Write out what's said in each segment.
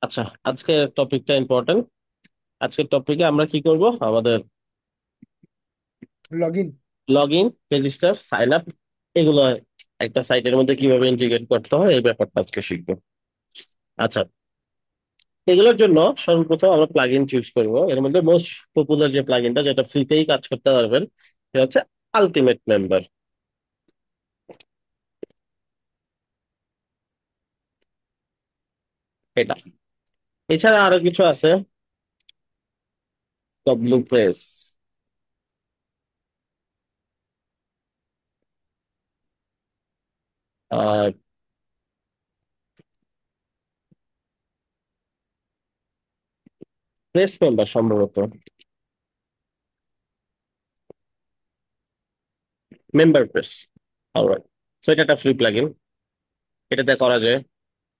আচ্ছা, আজকের টপিকটা ইম্পর্টেন্ট। আজকের টপিকে আমরা কি করব? আমাদের log in. Log in, register, sign up, এগুলো একটা সাইটের মধ্যে কিভাবে ইন্টিগ্রেট করতে হয় এই ব্যাপারটা আজকে শিখবো। আচ্ছা, এগুলোর জন্য সর্বপ্রথম আমরা প্লাগইন চুজ করব। এর মধ্যে মোস্ট পপুলার যে প্লাগইনটা, যেটা ফ্রিতেই কাজ করতে পারবেন, সেটা হচ্ছে আলটিমেট মেম্বার। এটা এছাড়া আরো কিছু আছে, ডব্লু প্রেস, প্রেস মেম্বার সম্ভবত, মেম্বার প্রেস। অলরাইট, সো এটা একটা ফ্রি প্লাগইন, এটাতে করা যায়।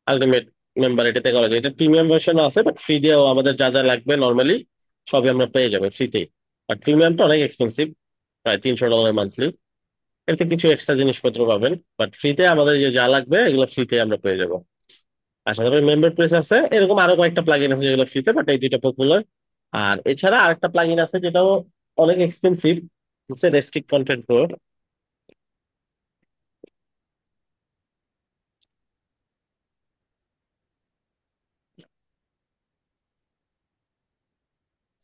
আলটিমেট মেম্বার এটাতে করা যায়। এটা প্রিমিয়াম ভার্সন আছে, বাট ফ্রি দিয়েও আমাদের যা যা লাগবে নর্মালি সবই আমরা পেয়ে যাবো ফ্রিতেই। আর প্রিমিয়ামটা অনেক এক্সপেন্সিভ, প্রায় $300 মান্থলি। এতে কিছু এক্সট্রা জিনিসপত্র পাবেন, বাট ফ্রিতে আমাদের যে যা লাগবে এগুলো ফ্রিতে আমরা পেয়ে যাবো। আশা করি মেম্বার প্রেস আছে, এরকম আরো কয়েকটা প্লাগইন আছে যেগুলো ফ্রিতে, বাট এই দুইটা পপুলার। আর এছাড়া আরেকটা প্লাগইন আছে যেটাও অনেক এক্সপেন্সিভ, হচ্ছে রেস্ট্রিক্ট কন্টেন্ট প্রো।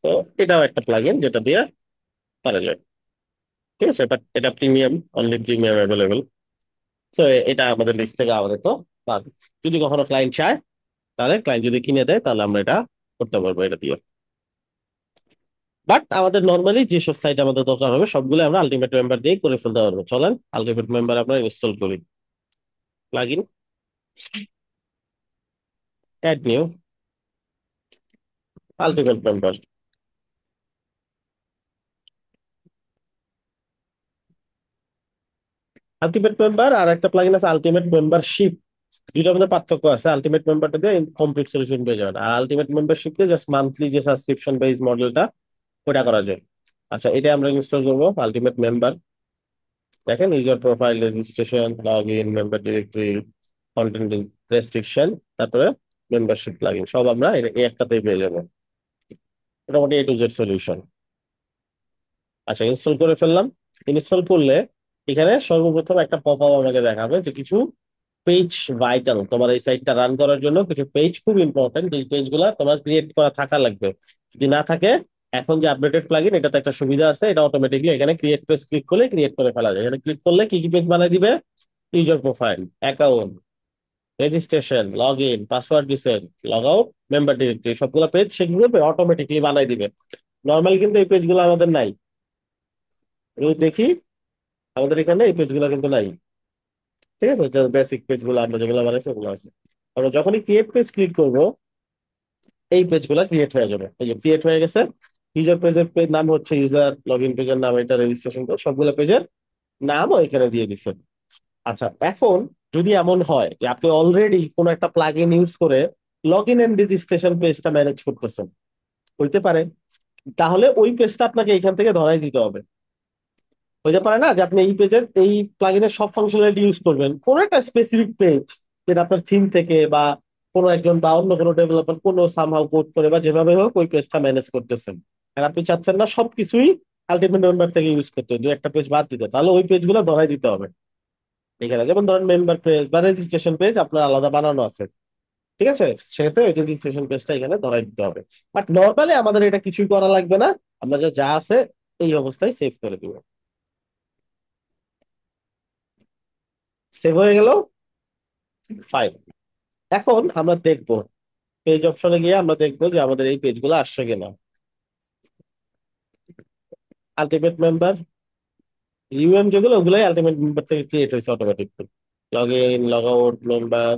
তো এটাও একটা প্লাগইন যেটা দিয়ে করা যায়। ঠিক আছে, বাট এটা premium, only premium available. So এটা আমাদের লিস্ট থেকে আপাতত বাদ। যদি কখনো ক্লায়েন্ট চায়, তাহলে ক্লায়েন্ট যদি কিনে দেয়, তাহলে আমরা এটা করতে পারবো এটা দিয়ে। বাট আমাদের নর্মালি যেসব সাইট আমাদের দরকার হবে সবগুলো আমরা আলটিমেট মেম্বার দিয়ে করে ফেলতে পারবো। চলেন আলটিমেট মেম্বার আমরা ইনস্টল করি। Plugin, add new, ultimate member. Ultimate member আর একটা প্লাগইন আছে আলটিমেট মেম্বারশিপ। দুইটার মধ্যে পার্থক্য আছে। আলটিমেট মেম্বারটা দিয়ে কমপ্লিট সলিউশন পেয়ে যাবেন, আর আলটিমেট মেম্বারশিপ দিয়ে জাস্ট মান্থলি যে সাবস্ক্রিপশন বেস মডেলটা, ওটা করা যায়। আচ্ছা, এটা আমরা ইনস্টল করবো আলটিমেট মেম্বার। দেখেন, user profile, registration, log in, member directory, content restriction, তারপরে মেম্বারশিপ প্লাগইন, সব আমরা এই একটাতেই পেয়ে যাবো। মোটামুটি A to Z সলিউশন। আচ্ছা, ইনস্টল করে ফেললাম। ইনস্টল করলে এখানে সর্বপ্রথম একটা পপ আপ আমাকে দেখাবে যে কিছু পেজ ভাইটাল, তোমার এই সাইটটা রান করার জন্য কিছু পেজ খুব ইম্পর্টেন্ট, এই পেজ গুলা তোমার ক্রিয়েট করা থাকা লাগবে। যদি না থাকে, এখন যে আপডেটেড প্লাগইন এটাতে একটা সুবিধা আছে, এটা অটোমেটিকলি এখানে ক্রিয়েট পেজ ক্লিক করলে ক্রিয়েট করে ফেলা যায়। এখানে ক্লিক করলে কি কি পেজ বানিয়ে দিবে? User profile, account, registration, log in, password reset, log out, member directory, সবগুলো পেজ সেগুলো অটোমেটিকলি বানাই দিবে। নর্মাল কিন্তু এই পেজগুলো আমাদের নাই। যদি দেখি, আমাদের এখানে এই পেজগুলো কিন্তু নাই। ঠিক আছে, বেসিক পেজগুলো আমরা যেগুলো বানাইছি ওগুলো আছে। আমরা যখনই ক্রিয়েট পেজ ক্লিক করবো, এই পেজগুলো ক্রিয়েট হয়ে যাবে। এই যে ক্রিয়েট হয়ে গেছে। ইউজার পেজের পেজ নাম হচ্ছে ইউজার, লগ ইন পেজের নাম এটা, রেজিস্ট্রেশন কোড, সবগুলো পেজের নামও এখানে দিয়ে দিচ্ছেন। আচ্ছা, এখন যদি এমন হয় যে আপনি অলরেডি কোনো একটা প্লাগইন ইউজ করে লগ ইন এন্ড রেজিস্ট্রেশন পেজটা ম্যানেজ করতেছেন, হইতে পারে, তাহলে ওই পেজটা আপনাকে এখান থেকে ধরাই দিতে হবে। হইতে পারে না যে আপনি এই পেজের এই প্লাগইনের সব ফাংশনালিটি ইউজ করবেন, কোন একটা স্পেসিফিক পেজ যেটা আপনার থিম থেকে বা কোনো একজন বা অন্য কোনো ডেভেলপার কোনো সামহাউ কোড করে বা যেভাবে হোক ওই পেজটা ম্যানেজ করতেছেন। আর আপনি চাচ্ছেন না সবকিছুই আলটিমেট মেম্বার থেকে ইউজ করতে, দু একটা পেজ বাদ দিতে, তাহলে ওই পেজগুলো ধরাই দিতে হবে এখানে। যেমন ধরেন মেম্বার পেজ বা রেজিস্ট্রেশন পেজ আপনার আলাদা বানানো আছে, ঠিক আছে, সেক্ষেত্রে ওই রেজিস্ট্রেশন পেজটা এখানে ধরাই দিতে হবে। বাট নর্মালি আমাদের এটা কিছুই করা লাগবে না, আমরা যা যা আছে এই অবস্থায় সেভ করে দিব। সেভ হয়ে গেল, ফাইল। এখন আমরা দেখবো, পেজ অপশনে গিয়ে আমরা দেখবো যে আমাদের এই পেজগুলো আসছে কিনা। আলটিমেট মেম্বার, ইউএম যেগুলো ওগুলাই আলটিমেট মেম্বার থেকে ক্রিয়েট হয়েছে automatic. Log in, log out, member,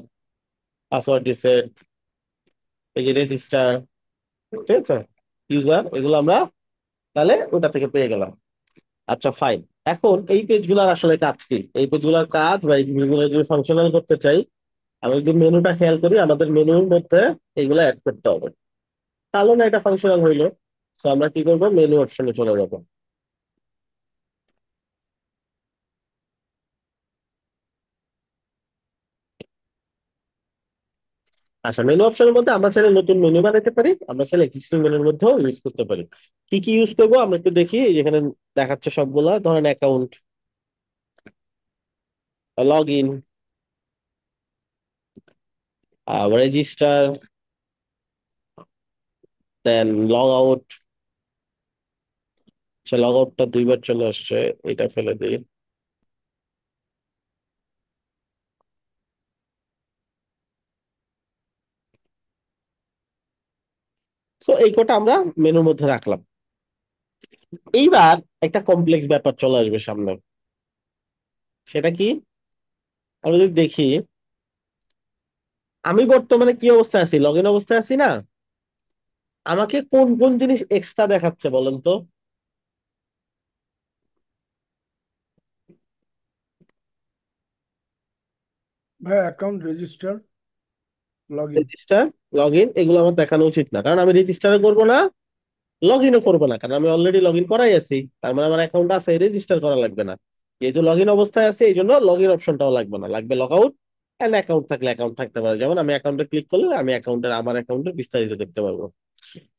password reset, এই যে রেজিস্টার, ঠিক আছে, ইউজার, এগুলো আমরা তাহলে ওটা থেকে পেয়ে গেলাম। আচ্ছা, ফাইন। এখন এই পেজগুলোর আসলে কাজ কি? এই পেজগুলোর কাজ বা এই পেজগুলো যদি ফাংশনাল করতে চাই, আমরা যদি মেনুটা খেয়াল করি, আমাদের মেনুর মধ্যে এগুলো অ্যাড করতে হবে, তাহলে না এটা ফাংশনাল হইলো। তো আমরা কি করবো, মেনু অপশনে চলে যাবো। আচ্ছা, মেনু অপশনের মধ্যে আমরা চাইলে নতুন মেনু বানাতে পারি, আমরা চাইলে এক্সিস্টিং মেনুর মধ্যেও ইউজ করতে পারি। কি কি ইউজ করবো আমরা একটু দেখি, যেখানে দেখাচ্ছে সবগুলা। ধরেন account, log in, register, then log out. সে লগ আউটটা দুইবার চলে আসছে, এটা ফেলে দিই। সো এই কোডটা আমরা মেনুর মধ্যে রাখলাম। এইবার একটা কমপ্লেক্স ব্যাপার চলে আসবে সামনে। সেটা কি? আমরা যদি দেখি, আমি বর্তমানে কি অবস্থায় আছি, লগ ইন অবস্থায় আছি না? আমাকে কোন কোন জিনিস এক্সট্রা দেখাচ্ছে বলেন তো? ভাই account register log in. Register, log in, এগুলো আমার দেখানো উচিত না, কারণ আমি রেজিস্টারও করবো না, লগ ইনও করবো না, কারণ আমি অলরেডি লগ ইন করাই আছি। তার মানে আমার অ্যাকাউন্ট আছে, রেজিস্টার করা লাগবে না। যেহেতু লগ ইন অবস্থায় আছে, এই জন্য লগ ইন অপশনটাও লাগবে না, লাগবে লগ আউট। এন্ড অ্যাকাউন্ট থাকলে অ্যাকাউন্ট থাকতে পারে, যেমন আমি অ্যাকাউন্টে ক্লিক করলে আমি আমার অ্যাকাউন্টের বিস্তারিত দেখতে পারবো।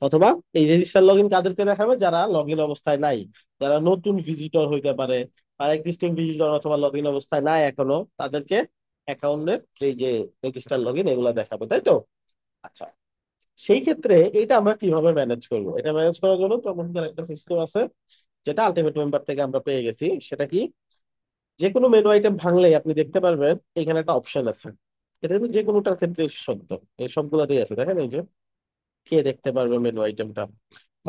অথবা এই রেজিস্টার লগ ইন কাদেরকে দেখাবে? যারা লগ ইন অবস্থায় নাই, যারা নতুন ভিজিটর হইতে পারে, বা এক্সিস্টিং ভিজিটর অথবা লগ ইন অবস্থায় নাই এখনো, তাদেরকে অ্যাকাউন্টের এই যে রেজিস্টার লগ ইন এগুলা দেখাবে, তাই তো? আচ্ছা, সেই ক্ষেত্রে এটা আমরা কিভাবে ম্যানেজ করব? এটা ম্যানেজ করার জন্য চমৎকার একটা সিস্টেম আছে, যেটা আলটিমেট মেম্বার থেকে আমরা পেয়ে গেছি। সেটা কি? যে কোনো মেনু আইটেম ভাঙলেই আপনি দেখতে পারবেন এখানে একটা অপশন আছে। এটা কিন্তু যে কোনোটার ক্ষেত্রে সত্য, এই সবগুলোতেই আছে। দেখেন এই যে, কে দেখতে পারবে মেনু আইটেমটা?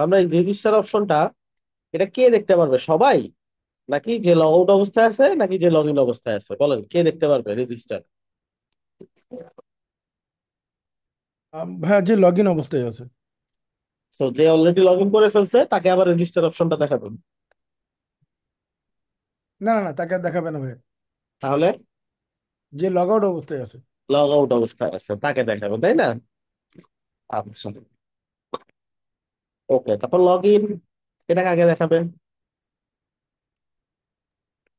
আমরা এই রেজিস্টার অপশনটা, এটা কে দেখতে পারবে? সবাই? নাকি যে লগ আউট অবস্থায় আছে, নাকি যে লগ ইন অবস্থায় আছে? বলেন, কে দেখতে পারবে রেজিস্টার? ভাইয়া যে লগ ইন অবস্থায় আছে। সো যে অলরেডি লগ ইন করে ফেলছে তাকে আবার রেজিস্টার অপশনটা দেখাবেন? না না না, তাকে আর দেখাবে না ভাই। তাহলে যে লগ আউট অবস্থায় আছে। লগ আউট অবস্থায় আছে তাকে দেখাবে, তাই না? আচ্ছা, ওকে। তারপর লগ ইন, এটা কাকে দেখাবে?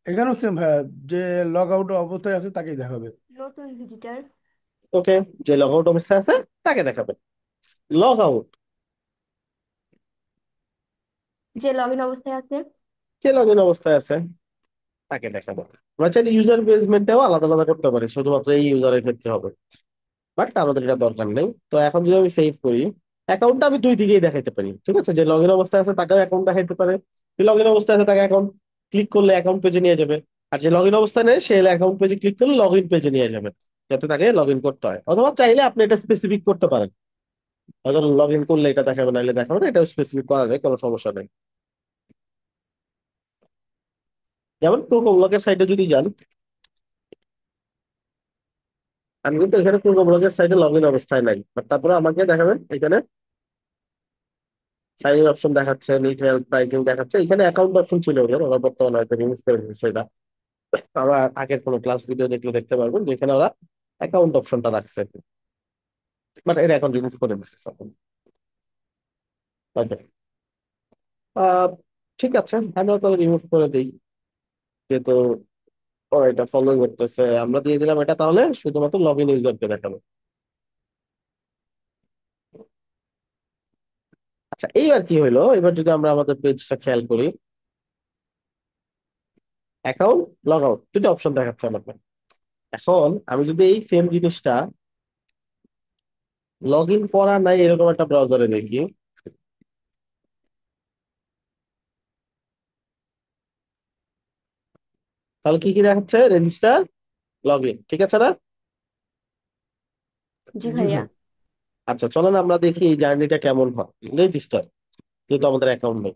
এখানেও সেম ভাইয়া, যে লগ আউট অবস্থায় আছে তাকেই দেখাবে। নতুন ভিজিটার। ওকে, যে লগ আউট অবস্থায় আছে তাকে দেখাবে। লগ আউট, যে লগ ইন অবস্থায় আছে। যে লগ ইন অবস্থায় আছে তাকে দেখাবে। আমরা চাইলে ইউজার বেসমেন্টেও আলাদা আলাদা করতে পারি, শুধুমাত্র এই ইউজারের ক্ষেত্রে হবে, বাট আমাদের এটা দরকার নেই। তো এখন যদি আমি সেভ করি, অ্যাকাউন্টটা আমি দুই দিকেই দেখাইতে পারি, ঠিক আছে? যে লগ ইন অবস্থায় আছে তাকেও অ্যাকাউন্ট দেখাইতে পারে, যে লগ ইন অবস্থায় আছে তাকে অ্যাকাউন্ট ক্লিক করলে অ্যাকাউন্ট পেজে নিয়ে যাবে। আর যে লগ ইন অবস্থায় নেই, সে অ্যাকাউন্ট পেজে ক্লিক করলে লগ ইন পেজে নিয়ে যাবে, যাতে তাকে লগ ইন করতে হয়। অথবা চাইলে আপনি এটা স্পেসিফিক করতে পারেন, হয়তো লগ ইন করলে এটা দেখাবে, নাহলে দেখাবে না, এটাও স্পেসিফিক করা যায়, কোনো সমস্যা নেই। যেমন প্রোকোব্লকের সাইটে যদি যান, আমি কিন্তু এখানে প্রোকোব্লকের সাইটে লগ ইন অবস্থায় নাই, বাট তারপরে আমাকে দেখাবেন এখানে সাইন ইন অপশন দেখাচ্ছে, নিট হেলথ প্রাইজিং দেখাচ্ছে। এখানে অ্যাকাউন্ট অপশন ছিল ওদের, ওরা বর্তমানে হয়তো রিমুভ করে দিচ্ছে এটা। আমার আগের কোনো ক্লাস ভিডিও দেখলে দেখতে পারবেন যেখানে ওরা অ্যাকাউন্ট অপশনটা রাখছে, বাট এটা এখন রিমুভ করে দিচ্ছে এখন। Okay. আহ, ঠিক আছে, আমরা তাহলে রিমুভ করে দিই, যেহেতু ওরা এটা ফলো করতেছে। আমরা দিয়ে দিলাম এটা, তাহলে শুধুমাত্র লগ ইন ইউজারকে দেখাবো। আচ্ছা, এইবার কি হইলো? এবার যদি আমরা আমাদের পেজটা খেয়াল করি, অ্যাকাউন্ট, লগ আউট, দুটো অপশন দেখাচ্ছে আমাকে। এখন আমি যদি এই সেম জিনিসটা লগ ইন করা নাই এরকম একটা ব্রাউজারে দেখি, তাহলে কি কি দেখাচ্ছে? রেজিস্টার, লগ ইন, ঠিক আছে না? জি জি ভাইয়া। ভাই। আচ্ছা, চলেন আমরা দেখি এই জার্নিটা কেমন হয়। রেজিস্টার, যেহেতু আমাদের অ্যাকাউন্ট নেই,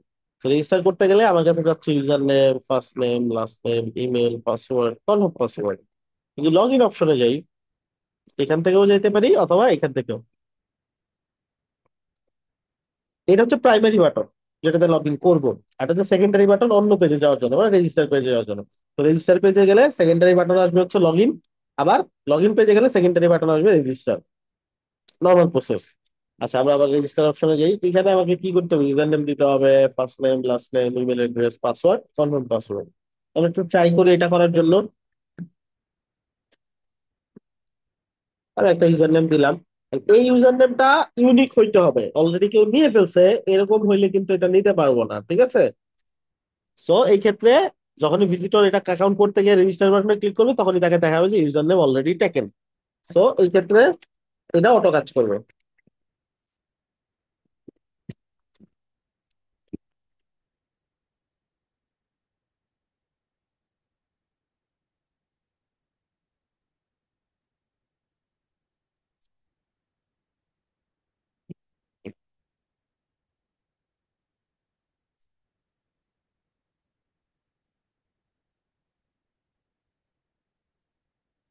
রেজিস্টার করতে গেলে আমার কাছে যাচ্ছে user name, first name, last name, email, password, confirm password. যদি লগ ইন অপশনে যাই, এখান থেকেও যেতে পারি অথবা এখান থেকেও। এটা হচ্ছে প্রাইমারি বাটন, যেটাতে লগ ইন করবো। আর এটা হচ্ছে সেকেন্ডারি বাটন, অন্য পেজে যাওয়ার জন্য, মানে রেজিস্টার পেজে যাওয়ার জন্য। তো রেজিস্টার পেজে গেলে সেকেন্ডারি বাটন আসবে হচ্ছে লগ ইন, আবার লগ ইন পেজে গেলে সেকেন্ডারি বাটন আসবে রেজিস্টার। Normal process. আচ্ছা, আমরা আবার রেজিস্টার অপশনে যাই। এখানে আমাকে কি করতে হবে? ইউজার নেম দিতে হবে, first name, last name, email address, password, confirm password. আমি একটু ট্রাই করি এটা করার জন্য। আমি একটা ইউজার নেম দিলাম, এই ইউজার নেমটা ইউনিক হইতে হবে, অলরেডি কেউ নিয়ে ফেলছে এরকম হইলে কিন্তু এটা নিতে পারবো না, ঠিক আছে? সো এই ক্ষেত্রে যখনই ভিজিটর এটা অ্যাকাউন্ট করতে গিয়ে রেজিস্টার বাটনে ক্লিক করবে তখনই তাকে দেখাবে যে user name already taken. So এই ক্ষেত্রে এটা অটো কাজ করবে।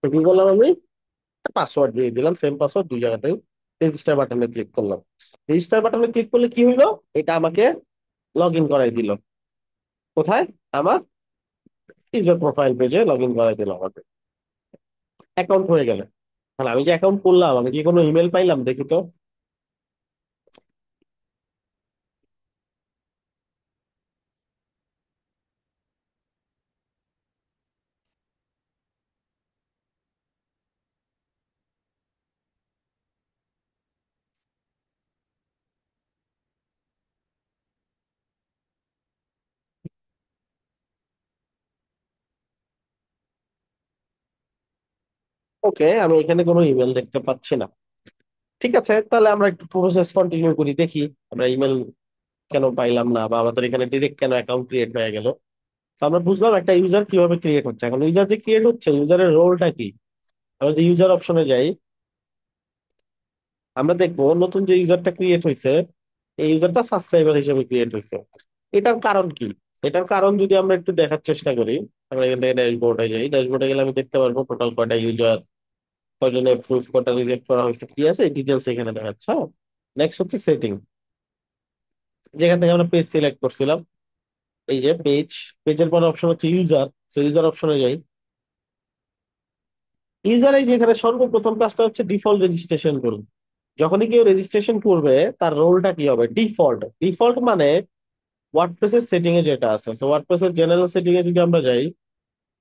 তো কি বললাম আমি, পাসওয়ার্ড দিয়ে দিলাম, সেম পাসওয়ার্ড দুই জায়গাতেই। রেজিস্টার বাটনে ক্লিক করলাম। রেজিস্টার বাটনে ক্লিক করলে কি হইলো, এটা আমাকে লগ ইন করাই দিল। কোথায়? আমার ইউজার প্রোফাইল পেজে লগ ইন করাই দিল আমাকে, অ্যাকাউন্ট হয়ে গেল। তাহলে আমি যে অ্যাকাউন্ট করলাম, আমি কি কোনো ইমেল পাইলাম দেখি তো? ওকে, আমি এখানে কোনো ইমেল দেখতে পাচ্ছি না। ঠিক আছে, তাহলে আমরা একটু প্রসেস কন্টিনিউ করি, দেখি আমরা ইমেল কেন পাইলাম না, বা আমাদের এখানে ডিরেক্ট কেন অ্যাকাউন্ট ক্রিয়েট হয়ে গেল। তো আমরা বুঝলাম একটা ইউজার কিভাবে ক্রিয়েট হচ্ছে। এখন ইউজার যে ক্রিয়েট হচ্ছে, ইউজারের রোলটা কি? আমরা যদি ইউজার অপশনে যাই, আমরা দেখবো নতুন যে ইউজারটা ক্রিয়েট হয়েছে, এই ইউজারটা সাবস্ক্রাইবার হিসেবে ক্রিয়েট হয়েছে। এটার কারণ কি? এটার কারণ যদি আমরা একটু দেখার চেষ্টা করি, আমরা এখান থেকে ড্যাশবোর্ডে যাই। ড্যাশবোর্ডে গেলে আমি দেখতে পারবো টোটাল কয়টা ইউজার, কয়জনের প্রুফ, কয়টা রিজেক্ট করা হয়েছে, কি আছে ডিটেলস এখানে দেখাচ্ছে। নেক্সট হচ্ছে সেটিং, যেখান থেকে আমরা পেজ সিলেক্ট করছিলাম। এই যে পেজ, পেজের পর অপশন হচ্ছে ইউজার। ইউজার অপশনে যাই। ইউজার এই যে এখানে সর্বপ্রথম কাজটা হচ্ছে ডিফল্ট রেজিস্ট্রেশন করুন। যখনই কেউ রেজিস্ট্রেশন করবে তার রোলটা কি হবে? ডিফল্ট। ডিফল্ট মানে ওয়ার্ডপ্রেসের সেটিং এ যেটা আছে। ওয়ার্ডপ্রেসের জেনারেল সেটিং এ যদি আমরা যাই,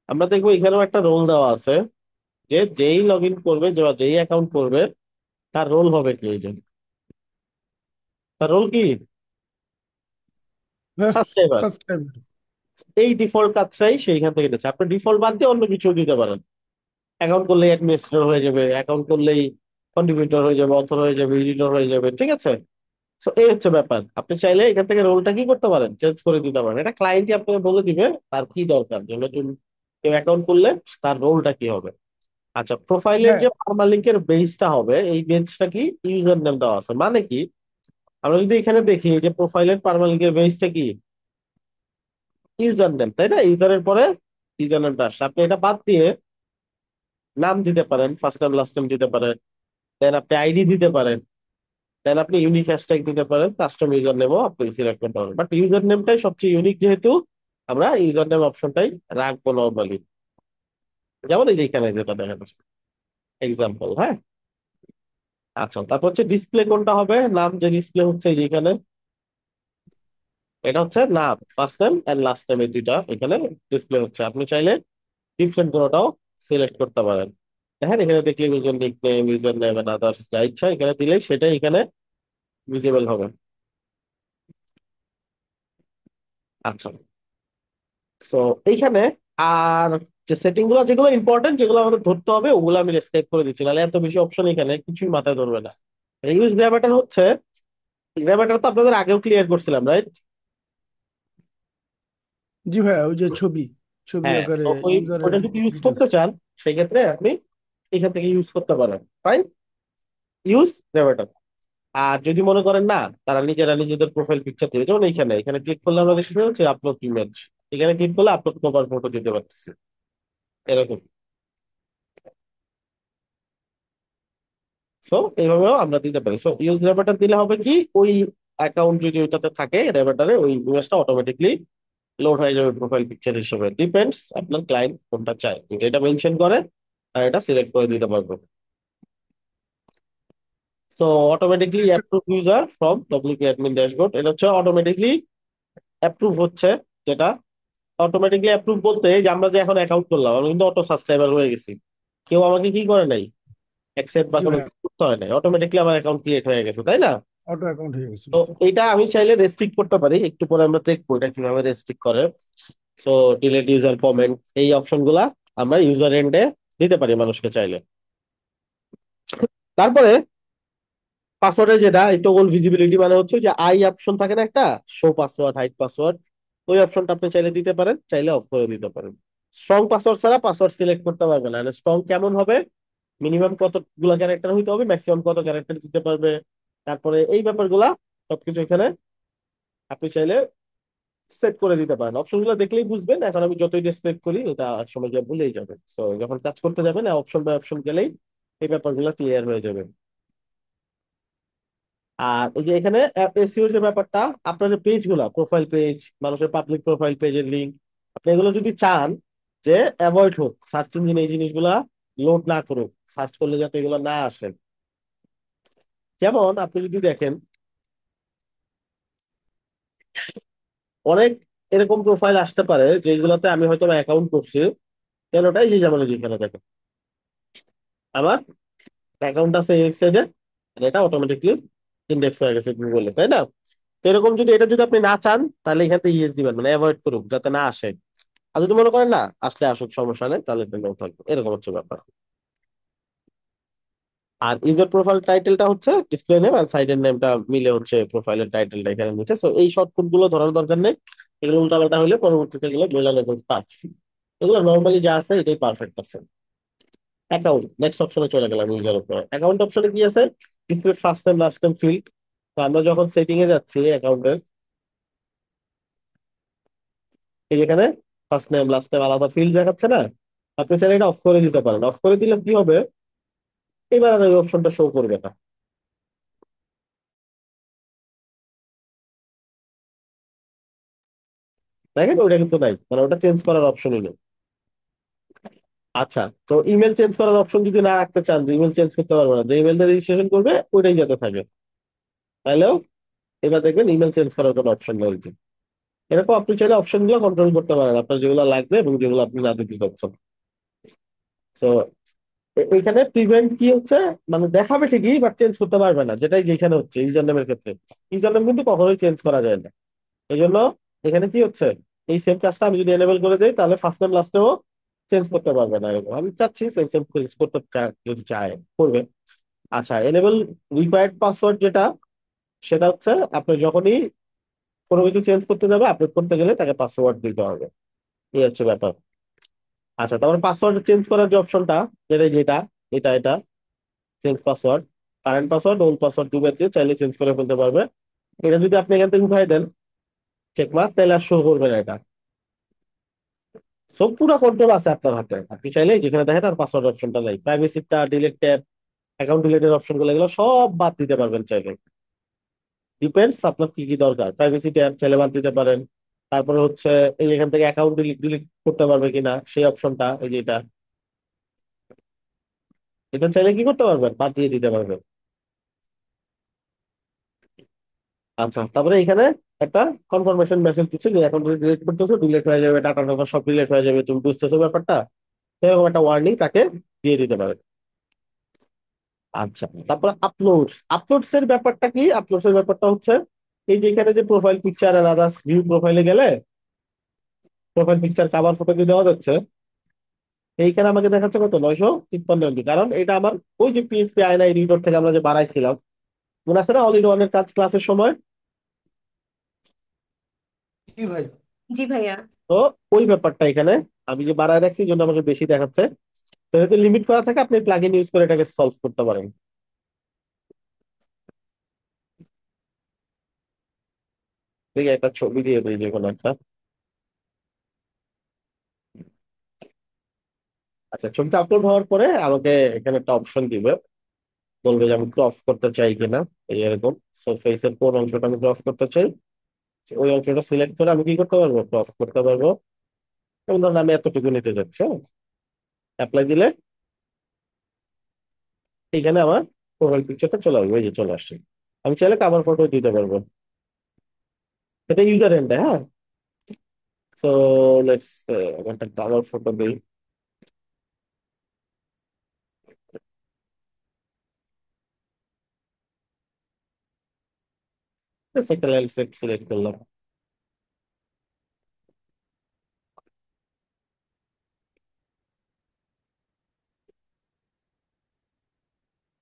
আমরা দেখবো এখানেও একটা রোল দেওয়া আছে, যে যেই লগ ইন করবে বা যেই অ্যাকাউন্ট করবে তার রোল হবে কি, এই যে তার রোল কি? সাবস্ক্রাইবার। সাবস্ক্রাইব। এই ডিফল্ট কাজটাই সেইখান থেকে দিচ্ছে। আপনি ডিফল্ট বাদ দিয়ে অন্য কিছু দিতে পারেন। অ্যাকাউন্ট করলেই অ্যাডমিনিস্ট্রেটর হয়ে যাবে, অ্যাকাউন্ট করলেই কন্ট্রিবিউটর হয়ে যাবে, অথর হয়ে যাবে, এডিটর হয়ে যাবে, ঠিক আছে? তো এই হচ্ছে ব্যাপার। আপনি চাইলে এখান থেকে রোলটা কি করতে পারেন, চেঞ্জ করে দিতে পারেন। এটা ক্লায়েন্টই আপনাকে বলে দিবে তার কি দরকার, যে নতুন কেউ অ্যাকাউন্ট করলে তার রোলটা কি হবে। আচ্ছা, প্রোফাইলের হ্যাঁ, যে পারমালিঙ্কের বেসটা হবে, এই বেসটা কি? ইউজার নেম দেওয়া আছে, মানে কি? আমরা যদি এখানে দেখি যে প্রোফাইলের পারমালিঙ্কের বেসটা কি? ইউজার নেম, তাই না? ইউজারের পরে ইউজার নেমটা আসছে। আপনি এটা বাদ দিয়ে নাম দিতে পারেন, ফার্স্ট নেম লাস্ট নেম দিতে পারেন, দেন আপনি আইডি দিতে পারেন, দেন আপনি ইউনিক হ্যাশট্যাগ দিতে পারেন, কাস্টম ইউজার নেমও আপনি সিলেক্ট করতে পারেন। বাট ইউজার নেমটাই সবচেয়ে ইউনিক, যেহেতু আমরা ইউজার নেম অপশনটাই রাখবো নর্মালি। যেমন এই যে এখানে যেটা দেখা যাচ্ছে এক্সাম্পল, হ্যাঁ। আচ্ছা, তারপর হচ্ছে ডিসপ্লে কোনটা হবে? নাম যে ডিসপ্লে হচ্ছে এই যে এখানে, এটা হচ্ছে নাম, first name and last name, এই দুইটা এখানে ডিসপ্লে হচ্ছে। আপনি চাইলে ডিফারেন্ট কোনোটাও সিলেক্ট করতে পারেন। হ্যাঁ, এখানে দেখলে user nickname, username and others যা ইচ্ছা এখানে দিলেই সেটাই এখানে ভিজিবল হবে। আচ্ছা, সো এইখানে আর যে সেটিং গুলো যেগুলো ইম্পর্টেন্ট, যেগুলো আমাদের ধরতে হবে, ওগুলো আমি রেস্ট্রিক্ট করে দিচ্ছি, নাহলে এত বেশি অপশন এখানে কিছুই মাথায় ধরবে না। ইউজ গ্রামার হচ্ছে, গ্রামার তো আপনাদের আগেও ক্লিয়ার করছিলাম, রাইট? জি ভাইয়া, ওই যে ছবি ছবি হ্যাঁ, আকারে তো ইউজারের ওইটা যদি ইউজ ডিটেলস। করতে চান সেক্ষেত্রে আপনি এখান থেকে ইউজ করতে পারেন, ফাইন। Use grammar. আর যদি মনে করেন না, তারা নিজেরা নিজেদের প্রোফাইল পিকচার দিবে, যেমন এখানে এখানে ক্লিক করলে আমরা দেখতে হচ্ছে আপলোড ইমেজ। এখানে ক্লিক করলে আপলোড প্রোফাইল ফটো দিতে পারতেছি, এরকম। সো এইভাবেও আমরা দিতে পারি। সো ইউজ রেবাটার দিলে হবে কি, ওই অ্যাকাউন্ট যদি ওইটাতে থাকে রেবাটারে, ওই ইমেজটা অটোমেটিকলি লোড হয়ে যাবে প্রোফাইল পিকচার হিসেবে। ডিপেন্ডস আপনার ক্লায়েন্ট কোনটা চায়, যদি এটা মেনশন করে আর এটা সিলেক্ট করে দিতে পারবো। So automatically approve user from WP admin dashboard, এটা হচ্ছে অটোমেটিকলি অ্যাপ্রুভ হচ্ছে। যেটা অটোমেটিকলি অ্যাপ্রুভ বলতে, এই যে আমরা যে এখন অ্যাকাউন্ট করলাম, আমি কিন্তু অটো সাবস্ক্রাইবার হয়ে গেছি। কেউ আমাকে কি করে নাই, অ্যাকসেপ্ট বা জি কোনো ভাইয়া, হয় নাই, অটোমেটিকলি আমার অ্যাকাউন্ট ক্রিয়েট হয়ে গেছে, তাই না? অটো অ্যাকাউন্ট হয়ে গেছিল। তো এটা আমি চাইলে রেস্ট্রিক্ট করতে পারি, একটু পরে আমরা দেখবো এটা কিভাবে রেস্ট্রিক্ট করে। সো ডিলেট ইউজার কমেন্ট, এই অপশন গুলা আমরা ইউজার এন্ডে দিতে পারি মানুষকে চাইলে। তারপরে পাসওয়ার্ডের যেটা এই টগল ভিজিবিলিটি মানে হচ্ছে যে আই অপশন থাকে না একটা, শো পাসওয়ার্ড, হাইড পাসওয়ার্ড, ওই অপশনটা আপনি চাইলে দিতে পারেন, চাইলে অফ করে দিতে পারেন। স্ট্রং পাসওয়ার্ড ছাড়া পাসওয়ার্ড সিলেক্ট করতে পারবেন না। স্ট্রং কেমন হবে, মিনিমাম কতগুলা ক্যারেক্টার হইতে হবে, ম্যাক্সিমাম কত ক্যারেক্টার দিতে পারবে, তারপরে এই ব্যাপারগুলা সবকিছু এখানে আপনি চাইলে সেট করে দিতে পারেন। অপশনগুলো দেখলেই বুঝবেন, এখন আমি যতই ডেসক্রাইব করি এটা এক সময় গিয়ে ভুলেই যাবেন। তো যখন কাজ করতে যাবেন অপশন বাই অপশন গেলেই এই ব্যাপারগুলো ক্লিয়ার হয়ে যাবে। আর এই যে এখানে এসইও যে ব্যাপারটা, আপনার যে পেজ গুলা, প্রোফাইল পেজ, মানুষের পাবলিক প্রোফাইল পেজের লিঙ্ক, আপনি এগুলো যদি চান যে অ্যাভয়েড হোক, সার্চ ইঞ্জিন এই জিনিসগুলা লোড না করুক, সার্চ করলে যাতে এগুলো না আসে। যেমন আপনি যদি দেখেন অনেক এরকম প্রোফাইল আসতে পারে যেগুলোতে আমি হয়তো অ্যাকাউন্ট করছি, কেনটাই যে যেমন যেখানে দেখেন আমার অ্যাকাউন্ট আছে এই ওয়েবসাইটে, এটা অটোমেটিকলি ইন্ডেক্স হয়ে গেছে গুগলে, তাই না? তো এরকম যদি এটা যদি আপনি না চান তাহলে এখান থেকে ইয়েস দিবেন, মানে অ্যাভয়েড করুক যাতে না আসে। আর যদি মনে করেন না আসলে আসুক সমস্যা নেই, তাহলে এটা no থাকবে, এরকম হচ্ছে ব্যাপার। আর ইউজার প্রোফাইল টাইটেলটা হচ্ছে ডিসপ্লে নেম, আর সাইডের নেমটা মিলে হচ্ছে প্রোফাইলের টাইটেলটা এখানে নিচে। সো এই শর্টকাট গুলো ধরার দরকার নেই, এগুলো উল্টাপাল্টা হলে পরবর্তীতে এগুলো মেলানো পারফেক্ট। এগুলো নর্মালি যা আছে এটাই পারফেক্ট আছে। অ্যাকাউন্ট, নেক্সট অপশনে চলে গেলাম ইউজার উপর। অ্যাকাউন্ট অপশনে কি আছে, display first name last name field. তো আমরা যখন সেটিং এ যাচ্ছি অ্যাকাউন্টের, এই যেখানে ফার্স্ট নেম লাস্ট নেম আলাদা ফিল্ড দেখাচ্ছে না, আপনি চাইলে এটা অফ করে দিতে পারেন। অফ করে দিলে কি হবে, এবার আর ওই অপশনটা শো করবে না। দেখেন ওটা কিন্তু নাই, মানে ওটা চেঞ্জ করার অপশনই নেই। আচ্ছা, তো ইমেল চেঞ্জ করার অপশন যদি না রাখতে চান, যে ইমেল চেঞ্জ করতে পারবে না, যে ইমেল দিয়ে রেজিস্ট্রেশন করবে ওইটাই যাতে থাকে, তাহলেও এবার দেখবেন ইমেল চেঞ্জ করার কোনো অপশন নেই। এরকম আপনি চাইলে অপশন গুলো কন্ট্রোল করতে পারেন, আপনার যেগুলো লাগবে এবং যেগুলো আপনি না দিতে চাচ্ছেন। তো এইখানে প্রিভেন্ট কি হচ্ছে, মানে দেখাবে ঠিকই বাট চেঞ্জ করতে পারবে না, যেটাই যেখানে হচ্ছে ইউজার নেমের ক্ষেত্রে। ইউজার নেম কিন্তু কখনোই চেঞ্জ করা যায় না। এই জন্য এখানে কি হচ্ছে, এই সেম কাজটা আমি যদি এনেবল করে দিই তাহলে ফার্স্ট নেম লাস্ট নেমও চেঞ্জ করতে পারবে না। এরকম আমি চাচ্ছি সেম সেম করতে যদি চায় করবে। আচ্ছা, এনেবল রিকোয়ার্ড পাসওয়ার্ড যেটা, সেটা হচ্ছে আপনি যখনই কোনো কিছু চেঞ্জ করতে যাবে, আপলোড করতে গেলে তাকে পাসওয়ার্ড দিতে হবে, এই হচ্ছে ব্যাপার। আচ্ছা, তারপরে পাসওয়ার্ড চেঞ্জ করার যে অপশনটা, যেটা যেটা এটা change password, current password old password দুবার দিয়ে চাইলে চেঞ্জ করে ফেলতে পারবে। এটা যদি আপনি এখান থেকে উঠাই দেন চেকমার্ক, তাহলে আর শো করবে না এটা। সব পুরো কন্ট্রোল আছে আপনার হাতে, আপনি চাইলে যেখানে দেখেন আর পাসওয়ার্ড অপশনটা নাই, প্রাইভেসিটা, ডিলিট ট্যাব, অ্যাকাউন্ট ডিলিটের অপশন গুলো এগুলো সব বাদ দিতে পারবেন চাইলে। ডিপেন্ডস আপনার কি কি দরকার, প্রাইভেসি ট্যাব চাইলে বাদ দিতে পারেন। তারপরে হচ্ছে এই এখান থেকে অ্যাকাউন্ট ডিলিট ডিলিট করতে পারবে কিনা সেই অপশনটা, এই যে এটা, এটা চাইলে কি করতে পারবেন, বাদ দিয়ে দিতে পারবেন। আচ্ছা, তারপরে এখানে একটা কনফার্মেশন মেসেজ দিচ্ছে যে অ্যাকাউন্ট ডিলিট করতেছো, ডিলিট হয়ে যাবে, ডাটা টাটা সব ডিলিট হয়ে যাবে, তুমি বুঝতেছো ব্যাপারটা, এরকম একটা ওয়ার্নিং তাকে দিয়ে দিতে পারে। আচ্ছা, তারপরে আপলোডস, আপলোডস এর ব্যাপারটা কি, আপলোডস এর ব্যাপারটা হচ্ছে এই যে এখানে যে প্রোফাইল পিকচার আর আদার্স ভিউ, প্রোফাইলে গেলে প্রোফাইল পিকচার কাভার ফটো দিয়ে দেওয়া যাচ্ছে, এইখানে আমাকে দেখাচ্ছে কত, 953 MB, কারণ এটা আমার ওই যে পিএইচপি আয়না এডিটর থেকে আমরা যে বাড়াইছিলাম, মনে আছে না অল ইন ওয়ানের কাজ ক্লাসের সময়। কি ভাই? জি ভাইয়া। তো ওই ব্যাপারটা এখানে আমি যে বাড়ায় রাখছি এই জন্য আমাকে বেশি দেখাচ্ছে। তো যদি লিমিট করা থাকে আপনি প্লাগইন ইউজ করে এটাকে সলভ করতে পারেন। দেখি একটা ছবি দিয়ে দিই যে কোনো একটা। আচ্ছা, ছবিটা আপলোড হওয়ার পরে আমাকে এখানে একটা অপশন দিবে, বলবে যে আমি ক্রপ করতে চাই কিনা, এই এরকম। সো ফেসের কোন অংশটা আমি ক্রপ করতে চাই, ওই অংশটা সিলেক্ট করে আমি কি করতে পারবো, ক্রপ করতে পারবো। এবং ধরুন আমি এতটুকু নিতে যাচ্ছি, অ্যাপ্লাই দিলে এখানে আমার প্রোফাইল পিকচারটা চলে আসবে, এই যে চলে আসছে। আমি চাইলে কাভার ফটো দিতে পারবো, এটা ইউজার এন্ড, হ্যাঁ। সো লেটস একটা কাভার ফটো দিই। একটা ল্যান্ডস্কেপ সিলেক্ট করলাম।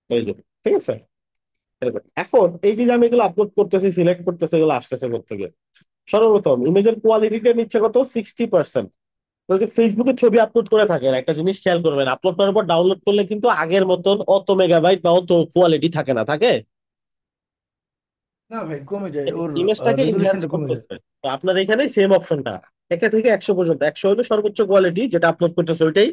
এই যে, ঠিক আছে, এরকম। এখন এই যে আমি এগুলো আপলোড করতেছি, সিলেক্ট করতেছি, এগুলো আসতেছে কোথেকে? সর্বপ্রথম ইমেজের কোয়ালিটিটা নিচ্ছে কত, 60%। যদি ফেসবুকে ছবি আপলোড করে থাকেন, একটা জিনিস খেয়াল করবেন, আপলোড করার পর ডাউনলোড করলে কিন্তু আগের মতন অত মেগাবাইট বা অত কোয়ালিটি থাকে না, থাকে। না ভাই, কমে যায় ওর ইমেজটাকে ইনহ্যান্স রেজলিউশনটা কমে যায়। করতেছে। তো আপনার এখানে সেম অপশনটা, 1 থেকে 100 পর্যন্ত। 100 হলো সর্বোচ্চ কোয়ালিটি যেটা আপলোড করতেছে ওইটাই,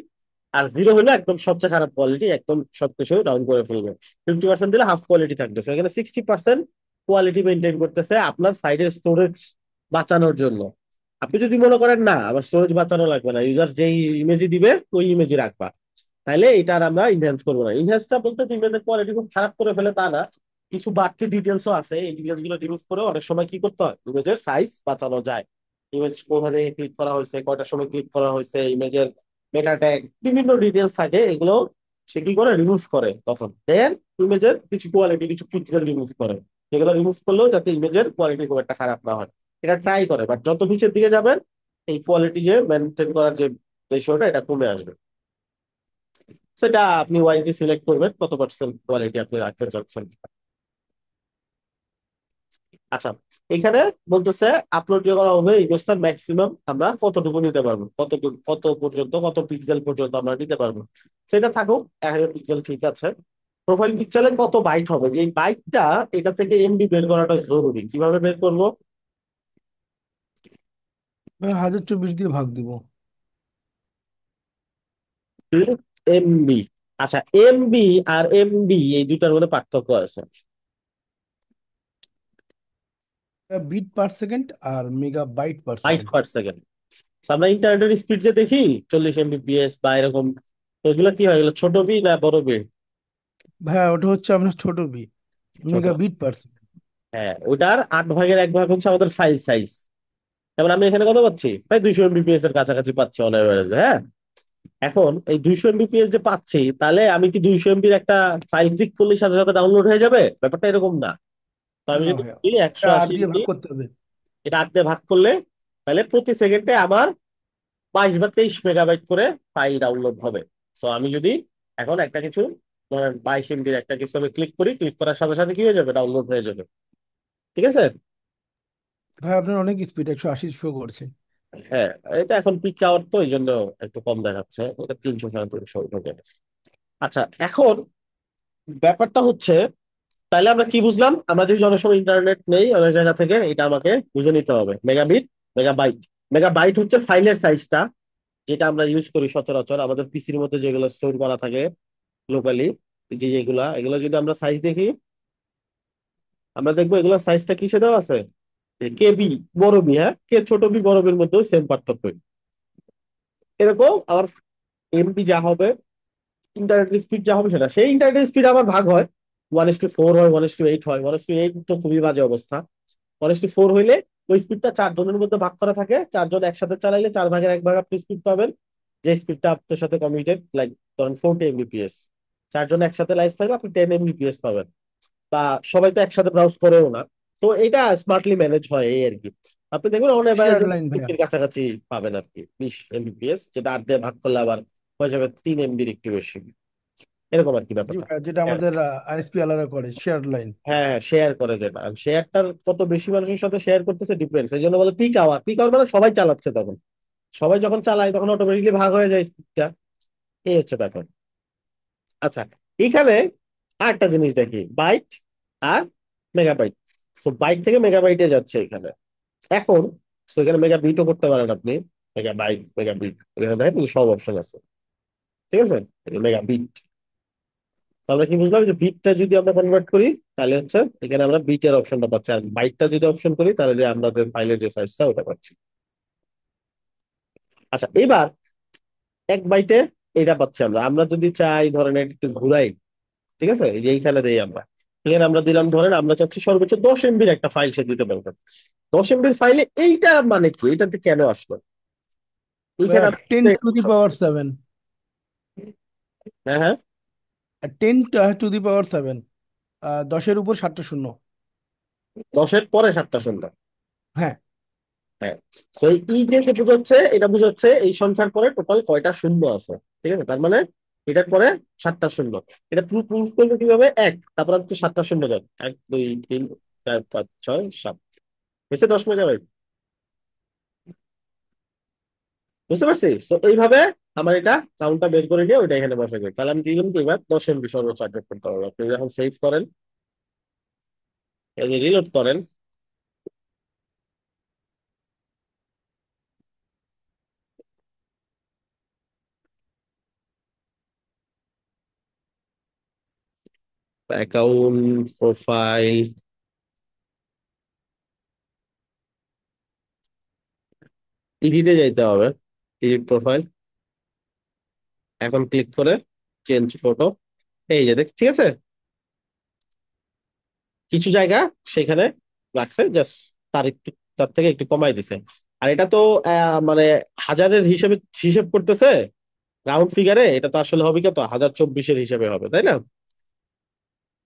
আর 0 হলো একদম সবচেয়ে খারাপ কোয়ালিটি, একদম সবকিছু ডাউন করে ফেলবে। 50% দিলে হাফ কোয়ালিটি থাকবে। তো এখানে 60% কোয়ালিটি মেনটেন করতেছে আপনার সাইডের স্টোরেজ বাঁচানোর জন্য। আপনি যদি মনে করেন না আবার স্টোরেজ বাঁচানো লাগবে না, ইউজার যেই ইমেজই দিবে ওই ইমেজই রাখবা, তাহলে এটা আর আমরা ইনহ্যান্স করবো না। ইনহ্যান্সটা বলতে যে ইমেজের কোয়ালিটি খুব খারাপ করে ফেলে তা না, কিছু বাড়তি ডিটেলসও আছে, এই ডিটেলস গুলো রিমুভ করে অনেক সময় কি করতে হয়, ইমেজের সাইজ বাঁচানো যায়। ইমেজ কোথা থেকে ক্লিক করা হয়েছে, কয়টার সময় ক্লিক করা হয়েছে, ইমেজের মেটা ট্যাগ, বিভিন্ন ডিটেলস থাকে, এগুলো সে কি করে রিমুভ করে। তখন দেন ইমেজের কিছু কোয়ালিটি, কিছু পিক্সেল রিমুভ করে, যেগুলো রিমুভ করলেও যাতে ইমেজের কোয়ালিটি খুব একটা খারাপ না হয়, এটা ট্রাই করে। বাট যত নিচের দিকে যাবেন এই কোয়ালিটি যে মেনটেন করার যে রেশিওটা এটা কমে আসবে। সেটা আপনি ওয়াইজলি সিলেক্ট করবেন কত পার্সেন্ট কোয়ালিটি আপনি রাখতে চাচ্ছেন। আচ্ছা, এখানে বলতেছে আপলোড যে করা হবে ইমেজটার ম্যাক্সিমাম আমরা কতটুকু নিতে পারবো, কত পর্যন্ত, কত পিক্সেল পর্যন্ত আমরা নিতে পারবো। সেটা থাকুক 1000 পিক্সেল, ঠিক আছে। প্রোফাইল পিকচারে কত বাইট হবে, যে বাইটটা এটা থেকে এমবি বের করাটা জরুরি। কিভাবে বের করবো? ভাই 1024 দিয়ে ভাগ দিব। এমবি। আচ্ছা, এমবি আর এমবি এই দুটার মধ্যে পার্থক্য আছে। বিট পার সেকেন্ড আর মেগা বাইট পার বাইট সেকেন্ড। Per second. আমরা ইন্টারনেটের স্পিড যে দেখি 40 Mbps বা এরকম, তো এগুলো কি হয়, এগুলো ছোট বি না বড় বি? ভাইয়া ওটা হচ্ছে আপনার ছোট বি, ছোট। Megabit per second. হ্যাঁ, ওটার 8 ভাগের 1 ভাগ হচ্ছে আমাদের ফাইল সাইজ। যেমন আমি এখানে কত পাচ্ছি, প্রায় 200 Mbps এর কাছাকাছি পাচ্ছি অন এভারেজ, হ্যাঁ। এখন এই 200 Mbps যে পাচ্ছি, তাহলে আমি কি 200 MBর একটা ফাইল ক্লিক করলে সাথে সাথে ডাউনলোড হয়ে যাবে? ব্যাপারটা এরকম না। তো আমি না যদি ভাইয়া, বলি এটা একশো 8 আশি দিয়ে এমবি ভাগ করতে হবে। এটা 8 দিয়ে ভাগ করলে, তাহলে প্রতি সেকেন্ডে আমার 22 বা 23 মেগাবাইট করে ফাইল ডাউনলোড হবে। তো আমি যদি এখন একটা কিছু, ধরেন 22 MBর একটা কিছু আমি ক্লিক করি, ক্লিক করার সাথে সাথে কি হয়ে যাবে, ডাউনলোড হয়ে যাবে। ঠিক আছে। ভাই আপনার অনেক স্পিড, 180 শো করছে। হ্যাঁ, এটা এখন পিক আওয়ার তো এই জন্য একটু কম দেখাচ্ছে, এটা 300 350 ঢোকে। আচ্ছা, এখন ব্যাপারটা হচ্ছে, তাহলে আমরা কি বুঝলাম, আমরা যদি অনেক সময় ইন্টারনেট নেই অনেক জায়গা থেকে, এটা আমাকে বুঝে নিতে হবে। Megabit, megabyte. মেগাবাইট হচ্ছে ফাইলের সাইজটা, যেটা আমরা ইউজ করি সচরাচর আমাদের পিসির মধ্যে, যেগুলো স্টোর করা থাকে লোকালি, যে যেগুলা, এগুলো যদি আমরা সাইজ দেখি, আমরা দেখবো এগুলোর সাইজটা কিসে দেওয়া আছে, কেবি, বড় বি, হ্যাঁ, কে ছোট বি বড় বির মধ্যেও সেম পার্থক্য। এরকম আমার এমবি যা হবে, ইন্টারনেট স্পিড যা হবে, সেটা সেই ইন্টারনেট স্পিড আমার ভাগ হয়, 1:4 হয়, 1:8 হয়। 1:8 তো খুবই বাজে অবস্থা। 1:4 হইলে ওই স্পিডটা 4 জনের মধ্যে ভাগ করা থাকে, 4 জন একসাথে চালাইলে 4 ভাগের 1 ভাগ আপনি স্পিড পাবেন, যে স্পিডটা আপনার সাথে কমিউটেড, লাইক ধরেন 40 Mbps। 4 জন একসাথে লাইভ থাকলে আপনি 10 Mbps পাবেন। বা সবাই তো একসাথে ব্রাউজ করেও না, তো এটা স্মার্টলি ম্যানেজ হয় এই আর কি। আপনি দেখবেন অন এভারেজ শেয়ার লাইন ভাইয়া। এর কাছাকাছি পাবেন আর কি, 20 Mbps, যেটা 8 দিয়ে ভাগ করলে আবার হয়ে যাবে 3 MBর একটু বেশি, এরকম আর কি জি ব্যাপারটা। ভাইয়া, যেটা হ্যাঁ, আমাদের আইএসপি আলাদা করে শেয়ার লাইন। হ্যাঁ, শেয়ার করে দেবে। আর শেয়ারটার কত বেশি মানুষের সাথে শেয়ার করতেছে ডিপেন্ডস, এই জন্য বলে পিক আওয়ার। পিক আওয়ার মানে সবাই চালাচ্ছে তখন, সবাই যখন চালায় তখন অটোমেটিকলি ভাগ হয়ে যায় স্পিডটা। এই হচ্ছে ব্যাপার। আচ্ছা, এখানে আরেকটা জিনিস দেখি, বাইট আর মেগাবাইট। তো বাইট থেকে মেগাবাইটে যাচ্ছে এখানে। এখন তো এখানে মেগাবিটও করতে পারেন আপনি, মেগাবাইট, মেগাবিট, এখানে দেখেন কিন্তু সব অপশন আছে। ঠিক আছে, মেগাবিট। আমরা কি বুঝলাম, যে বিটটা যদি আমরা কনভার্ট করি, তাহলে হচ্ছে এখানে আমরা বিটের অপশনটা পাচ্ছি, আর বাইটটা যদি অপশন করি তাহলে যে আমাদের ফাইলের যে সাইজটা ওটা পাচ্ছি। আচ্ছা, এবার 1 বাইটে এটা পাচ্ছি আমরা। আমরা যদি চাই ধরেন এটা একটু ঘুরাই, ঠিক আছে, এই যে এইখানে দেই আমরা, এখানে আমরা দিলাম, ধরেন আমরা চাচ্ছি সর্বোচ্চ 10 MBর একটা ফাইল সে দিতে পারবে। 10 MBর ফাইলে এইটা মানে কি, এটাতে কেন আসলো, এইখানে ভাইয়া আমরা 10⁻7। হ্যাঁ, হ্যাঁ। 10⁻7, 10-এর উপর 7টা শূন্য। 10-এর পরে 7টা শূন্য। হ্যাঁ। হ্যাঁ। তো এই যে বোঝাচ্ছে, এটা বোঝাচ্ছে এই সংখ্যার পরে টোটাল কয়টা শূন্য আছে। ঠিক আছে, তার মানে এটার পরে 7টা শূন্য। এটা প্রুফ করবে কিভাবে? তারপর হচ্ছে 7টা শূন্য দেন, 1 2 3 4 5 6 7, হয়েছে 10 মেগাবাইট। বুঝতে পারছি? তো এইভাবে আমার এটা কাউন্টটা বের করে নিয়ে ওইটা এখানে বসে যায়। তাহলে আমি দিলাম কি, এবার 10 MB সর্বোচ্চ আপডেট করতে পারবো। আপনি যখন সেভ করেন, এই যে রিলোড করেন, অ্যাকাউন্ট প্রোফাইল, এডিটে যাইতে হবে, এডিট প্রোফাইল, এখন ক্লিক করে চেঞ্জ ফটো। এই যে দেখ, ঠিক আছে, কিছু জায়গা সেখানে রাখছে, জাস্ট তার একটু, তার থেকে একটু কমাই দিছে। আর এটা তো মানে হাজারের হিসেবে হিসেব করতেছে, রাউন্ড ফিগারে। এটা তো আসলে হবে কত, 1024-এর হিসেবে হবে, তাই না?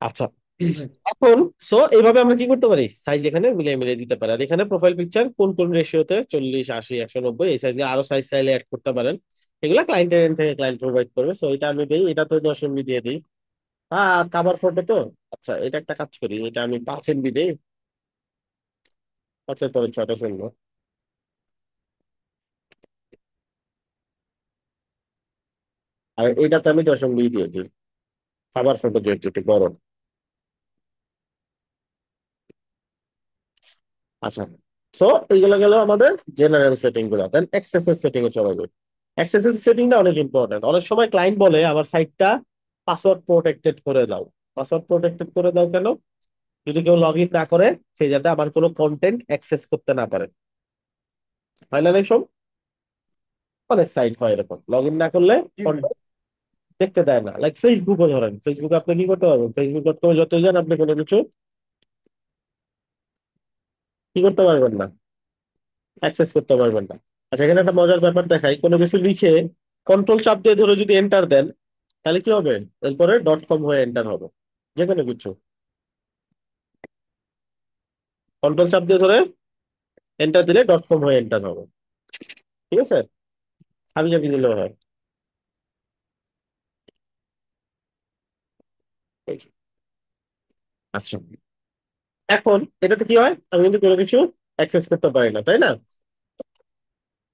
আচ্ছা, Right. এখন সো এইভাবে আমরা কি করতে পারি, সাইজ এখানে মিলিয়ে মিলিয়ে দিতে পারি। আর এখানে প্রোফাইল পিকচার কোন কোন রেশিওতে, 40 80 190, এই সাইজ, আরো সাইজ চাইলে অ্যাড করতে পারেন। এগুলা ক্লায়েন্টের এন্ড থেকে ক্লায়েন্ট প্রোভাইড করবে। সো এটা আমি দিই, এটা তো 10 MB দিয়ে দিই। কাভার ফটো তো, আচ্ছা এটা একটা কাজ করি, এটা আমি 5 MB দিই, 5-এর পরে 6টা শূন্য। আর এটাতে আমি 10 MB দিয়ে দিই, কাভার ফটো যেহেতু একটু বড়। আচ্ছা, সো এইগুলো গেল আমাদের জেনারেল সেটিং গুলো। দেন এক্সএসএস সেটিং এ চলে যাবে। এক্সএসএস সেটিংটা অনেক ইম্পর্টেন্ট। অনেক সময় ক্লায়েন্ট বলে আমার সাইটটা পাসওয়ার্ড প্রোটেক্টেড করে দাও। পাসওয়ার্ড প্রোটেক্টেড করে দাও কেন? যদি কেউ লগ ইন না করে, সে যাতে আমার কোনো কন্টেন্ট অ্যাক্সেস করতে না পারে। হয় না এসব? অনেক সাইট হয় এরকম, লগ ইন না করলে জি ভাই। content দেখতে দেয় না। লাইক ফেসবুকও ধরেন, ফেসবুকে আপনি কি করতে পারবেন, ফেসবুক.com যত যান আপনি কোনো কিছু কি করতে পারবেন না, অ্যাক্সেস করতে পারবেন না। আচ্ছা, এখানে একটা মজার ব্যাপার দেখাই, কোনো কিছু লিখে কন্ট্রোল চাপ দিয়ে ধরে যদি এন্টার দেন, তাহলে কি হবে, এরপরে .com হয়ে এন্টার হবে। যে কোনো কিছু কন্ট্রোল চাপ দিয়ে ধরে এন্টার দিলে .com হয়ে এন্টার হবে। ঠিক আছে, আমি চাবি দিলেও হয়। আচ্ছা, এখন এটাতে কি হয়, আমি কিন্তু কোনো কিছু অ্যাক্সেস করতে পারি না, তাই না?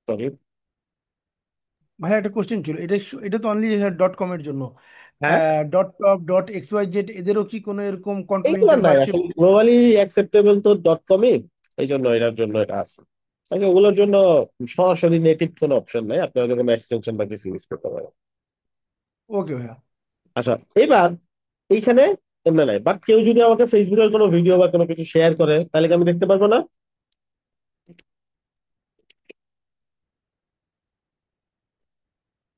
সরি। ভাই একটা কোশ্চেন ছিল, এটা তো অনলি .com এর জন্য। হ্যাঁ, ডট টপ .xyz এদেরও কি কোনো এরকম কন্ট্রোল এইগুলো নাই ইন্টারফেস? আসলে, গ্লোবালি অ্যাকসেপ্টেবল তো .comই, এই জন্য এটার জন্য এটা আছে। তাকে ওগুলোর জন্য সরাসরি নেটিভ কোনো অপশন নাই, আপনি হয়তো কোনো এক্সটেনশন বা কিছু ইউজ করতে পারেন। ওকে ভাইয়া। আচ্ছা, এবার এইখানে এমনি নাই, বাট কেউ যদি আমাকে ফেসবুকের কোনো ভিডিও বা কোনো কিছু শেয়ার করে, তাহলে কি আমি দেখতে পারবো না?